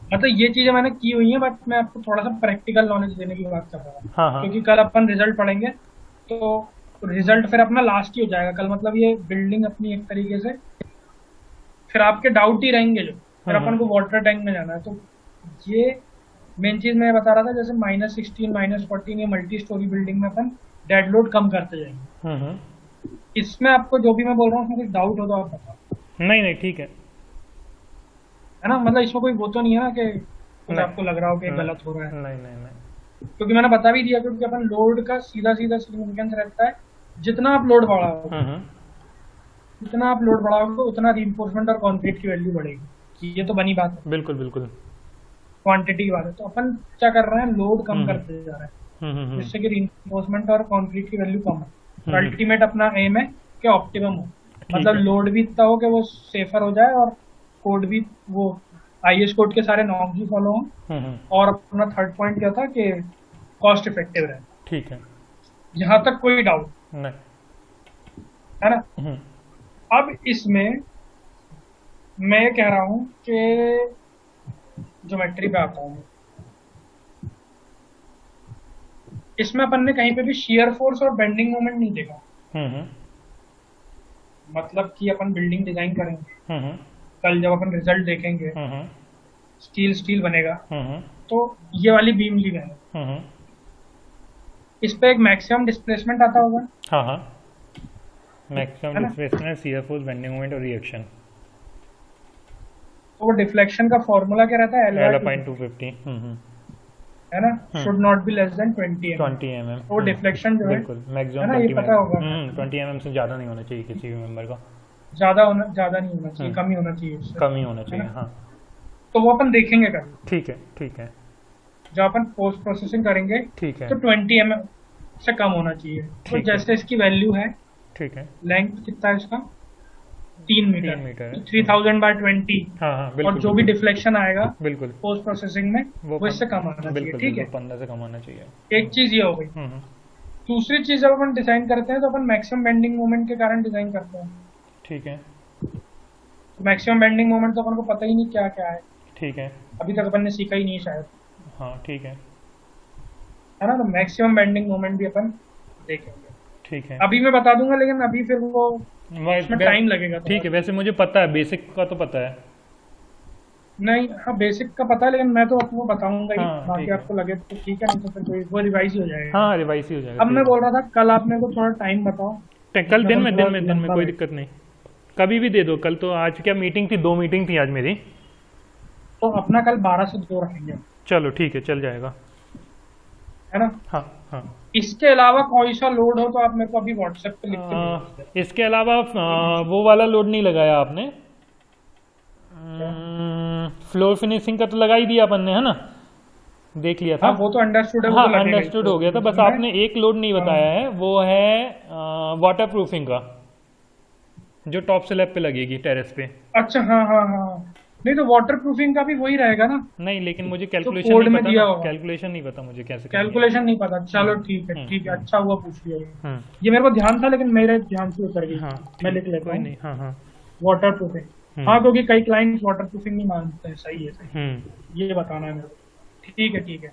मतलब ये चीजें मैंने की हुई है, बट मैं आपको थोड़ा सा प्रैक्टिकल नॉलेज देने की बात कर रहा हूँ, हाँ हाँ। क्योंकि कल अपन रिजल्ट पढ़ेंगे, तो रिजल्ट फिर अपना लास्ट ही हो जाएगा कल। मतलब ये बिल्डिंग अपनी एक तरीके से, फिर आपके डाउट ही रहेंगे जो, फिर अपन को वाटर टैंक में जाना है। तो ये मेन चीज मैं बता रहा था, जैसे -16 -14 ये मल्टी स्टोरी बिल्डिंग में अपन डेड लोड कम करते जाएंगे। हम्म। इसमें आपको जो भी मैं बोल रहा हूँ, उसमें कुछ डाउट हो तो आप बताओ, नहीं नहीं, ठीक है। है ना। मतलब इसमें कोई वो तो नहीं है ना कि कुछ नहीं आपको लग रहा हो कि नहीं गलत हो रहा है, नहीं नहीं नहीं। क्योंकि मैंने बता भी दिया। क्योंकि अपन लोड का सीधा सीधा सिग्निफिकेंस रहता है, जितना आप लोड बढ़ाओगे, हम्म। जितना आप लोड बढ़ाओगे उतना रीइंफोर्समेंट और कंक्रीट की वैल्यू बढ़ेगी। ये तो बनी बात है, बिल्कुल बिल्कुल। क्वांटिटी की बात है। तो अपन क्या कर रहे हैं, लोड कम हम्म करते जा रहे हैं, हम्म जिससे कि रीइंफोर्समेंट और कंक्रीट की वैल्यू कम है। हम्म। अल्टीमेट अपना एम है कि ऑप्टिमम हो, ठीक मतलब है। लोड भी इतना हो कि वो सेफर हो जाए, और कोड भी वो आईएस कोड के सारे नॉर्म्स भी फॉलो हों, हम्म। और अपना थर्ड पॉइंट क्या था कि कॉस्ट इफेक्टिव रहे। ठीक है। यहाँ तक कोई डाउट नहीं। है ना। हम्म अब इसमें मैं ये कह रहा हूँ कि ज्योमेट्री पे आता हूँ, इसमें अपन ने कहीं पे भी शियर फोर्स और बेंडिंग मोमेंट नहीं देखा। हम्म मतलब कि अपन बिल्डिंग डिजाइन करेंगे, हम्म कल जब अपन रिजल्ट देखेंगे, हम्म स्टील स्टील बनेगा, हम्म तो ये वाली बीम ली मैंने, हम्म। इस पे एक मैक्सिमम डिस्प्लेसमेंट आता होगा, हाँ हाँ। है मैक्सिमम ना। Displacement, shear force, bending moment और रिएक्शन। तो वो डिफ्लेक्शन का फॉर्मूला क्या रहता है, एल L/2, अपॉइंट 250। है ना। Should not be less than 20 mm। 20 mm। तो वो डिफ्लेक्शन जो है बिल्कुल, है मैक्सिमम ना, ये 20 पता mm। होगा। 20 mm से ज़्यादा नहीं होना चाहिए किसी भी मेंबर का। ज्यादा नहीं होना चाहिए, कम ही होना चाहिए उससे, कम ही होना है चाहिए, ना। हाँ। तो वो अपन देखेंगे कल, ठीक है। ठीक है। जब अपन पोस्ट प्रोसेसिंग करेंगे, ठीक है। तो 20 mm से कम होना चाहिए। तो ठीक है। जैसे इसकी वैल्यू है, ठीक है। लेंथ कितना है इसका, 3 मीटर, 3 मीटर है। 3000/20, हाँ हाँ और बिल्कुल। जो भी डिफ्लेक्शन आएगा बिल्कुल पोस्ट प्रोसेसिंग में, वो इससे कम आना चाहिए। बिल्कुल ठीक है, 15 से कम होना चाहिए। एक चीज ये हो गई। हम्म। दूसरी चीज, जब अपन डिजाइन करते हैं तो अपन मैक्सिमम बेंडिंग मोमेंट के कारण डिजाइन करते हैं। ठीक है। मैक्सिमम बेंडिंग मोमेंट तो अपन को पता ही नहीं क्या क्या है, ठीक है। अभी तक अपन ने सीखा ही नहीं शायद, हाँ ठीक है। है ना। तो मैक्सिमम बेंडिंग मोमेंट भी अपन देखेंगे, ठीक है। अभी मैं बता दूंगा, लेकिन अभी फिर वो इसमें टाइम लगेगा थोड़ा। ठीक है, वैसे मुझे पता है, बेसिक का तो पता है। नहीं, हाँ बेसिक का पता है, लेकिन मैं तो आपको बताऊंगा ही, हाँ, बाकी ठीक है। आपको लगे तो ठीक है, नहीं तो फिर कोई वो रिवाइज ही हो जाएगा। हाँ, रिवाइज ही हो जाएगा। अब मैं बोल रहा था, कल आप मेरे को थोड़ा टाइम बताओ। कल दिन में थोड़ा कोई लंबा दिक्कत नहीं, कभी भी दे दो। कल तो, आज क्या मीटिंग थी, 2 मीटिंग थी आज मेरी। तो अपना कल 12 से 2 रखेंगे, चलो ठीक है, चल जाएगा। है ना। हाँ हाँ। इसके अलावा कोई सा लोड हो तो आप मेरे को अभी व्हाट्सएप पे लिख के भेज दीजिए। इसके अलावा वो वाला लोड नहीं लगाया आपने, क्या? फ्लोर फिनिशिंग का तो लगा ही दिया अपन ने, है ना, देख लिया था। हाँ वो तो अंडरस्टूड है, वो हाँ तो लगेगा ही अंडरस्टूड हो गया था, बस उसमें। आपने एक लोड नहीं हाँ, बताया है, वो है वाटर प्रूफिंग का, जो टॉप स्लैब पे लगेगी टेरेस पे। अच्छा हाँ हाँ हाँ, नहीं तो वाटर प्रूफिंग का भी वही रहेगा ना, नहीं लेकिन मुझे जो कैलकुलेशन कोड नहीं में पता दिया ना, होगा। कैलकुलेशन नहीं पता मुझे कैसे करनी है। कैलकुलेशन नहीं पता, चलो ठीक है, हम्म। अच्छा हुआ पूछ लिया ये। हम्म। ये मेरे को ध्यान था लेकिन मेरे ध्यान से उतर गई। हाँ मैं ठीक, लिख लेता कोई हूँ नहीं, हाँ हाँ। Water proofing. हाँ हम्म। क्योंकि कई क्लाइंट्स वाटर प्रूफिंग नहीं मानते हैं, सही है हम्म। सही, ये बताना है मेरे को। ठीक है,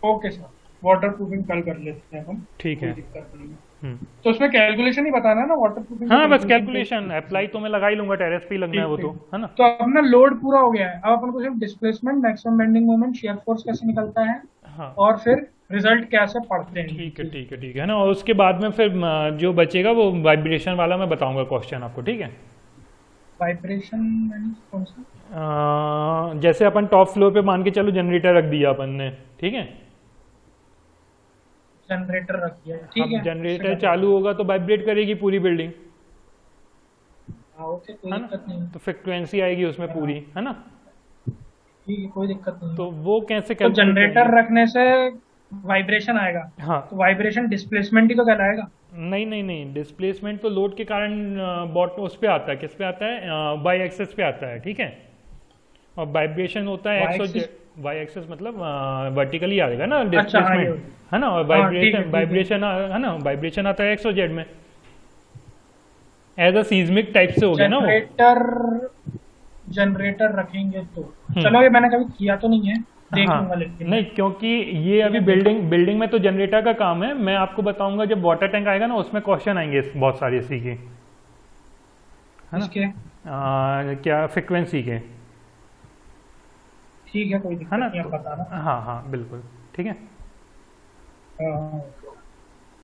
ओके सर, वाटर प्रूफिंग कल कर लेते हैं हम, ठीक कोई है। दिक्कत नहीं है। हम्म। तो उसमें कैलकुलेशन ही बताना है ना वाटर प्रूफिंग का, हाँ बस कैलकुलेशन कोई। कैलकुलेशन अप्लाई तो मैं लगा ही लूंगा, टेरेस पे ही लगना है वो ठीक तो, ठीक। है ना। तो अपना लोड पूरा हो गया है, अब अपन को सिर्फ displacement, maximum bending moment, shear force कैसे निकलता है, हाँ और फिर रिजल्ट कैसे पढ़ते हैं। ठीक है ठीक है ठीक है ना, और उसके बाद में फिर जो बचेगा वो वाइब्रेशन वाला मैं बताऊंगा क्वेश्चन आपको, ठीक है। वाइब्रेशन कौन सा? जैसे अपन टॉप फ्लोर पे मान के चलो जनरेटर रख दिया अपन ने, ठीक है। जनरेटर रख दिया, ठीक अब है। जनरेटर चालू होगा तो वाइब्रेट करेगी पूरी बिल्डिंग, हाँ ओके, कोई है ना, दिक्कत नहीं। तो फ्रिक्वेंसी आएगी उसमें पूरी, है ना। ठीक है, कोई दिक्कत नहीं। तो वो कैसे तो कैलकुलेट जनरेटर करेंगे। रखने से वाइब्रेशन आएगा, हाँ तो वाइब्रेशन डिस्प्लेसमेंट ही तो कहलाएगा। नहीं नहीं नहीं, डिस्प्लेसमेंट तो लोड के कारण बॉट उस पे आता है, किस पे आता है, वाई एक्सेस पे आता है, ठीक है। और वाइब्रेशन होता है Y एक्सो, axis? वाई एक्सेस मतलब वर्टिकली आएगा ना अच्छा हाँ ये, डिस्प्लेसमेंट, है ना। और हाँ ठीक है वाइब्रेशन, वाइब्रेशन है ना, वाइब्रेशन आता है एक्सो जेड में, एज अ सीज्मिक टाइप से हो गया ना वो। जनरेटर रखेंगे तो, हम्म। चलो ये मैंने कभी किया तो नहीं है, देख हाँ लूंगा लेकिन। नहीं, क्योंकि ये अभी बिल्डिंग में तो जनरेटर का काम है, मैं आपको बताऊंगा जब वाटर टैंक आएगा ना, उसमें क्वेश्चन आएंगे बहुत सारे इसी के, है ना। इसके क्या फ्रिक्वेंसी के, ठीक है, कोई दिक्कत है ना। नहीं, आप बताना। हाँ हाँ बिल्कुल, ठीक है। हाँ,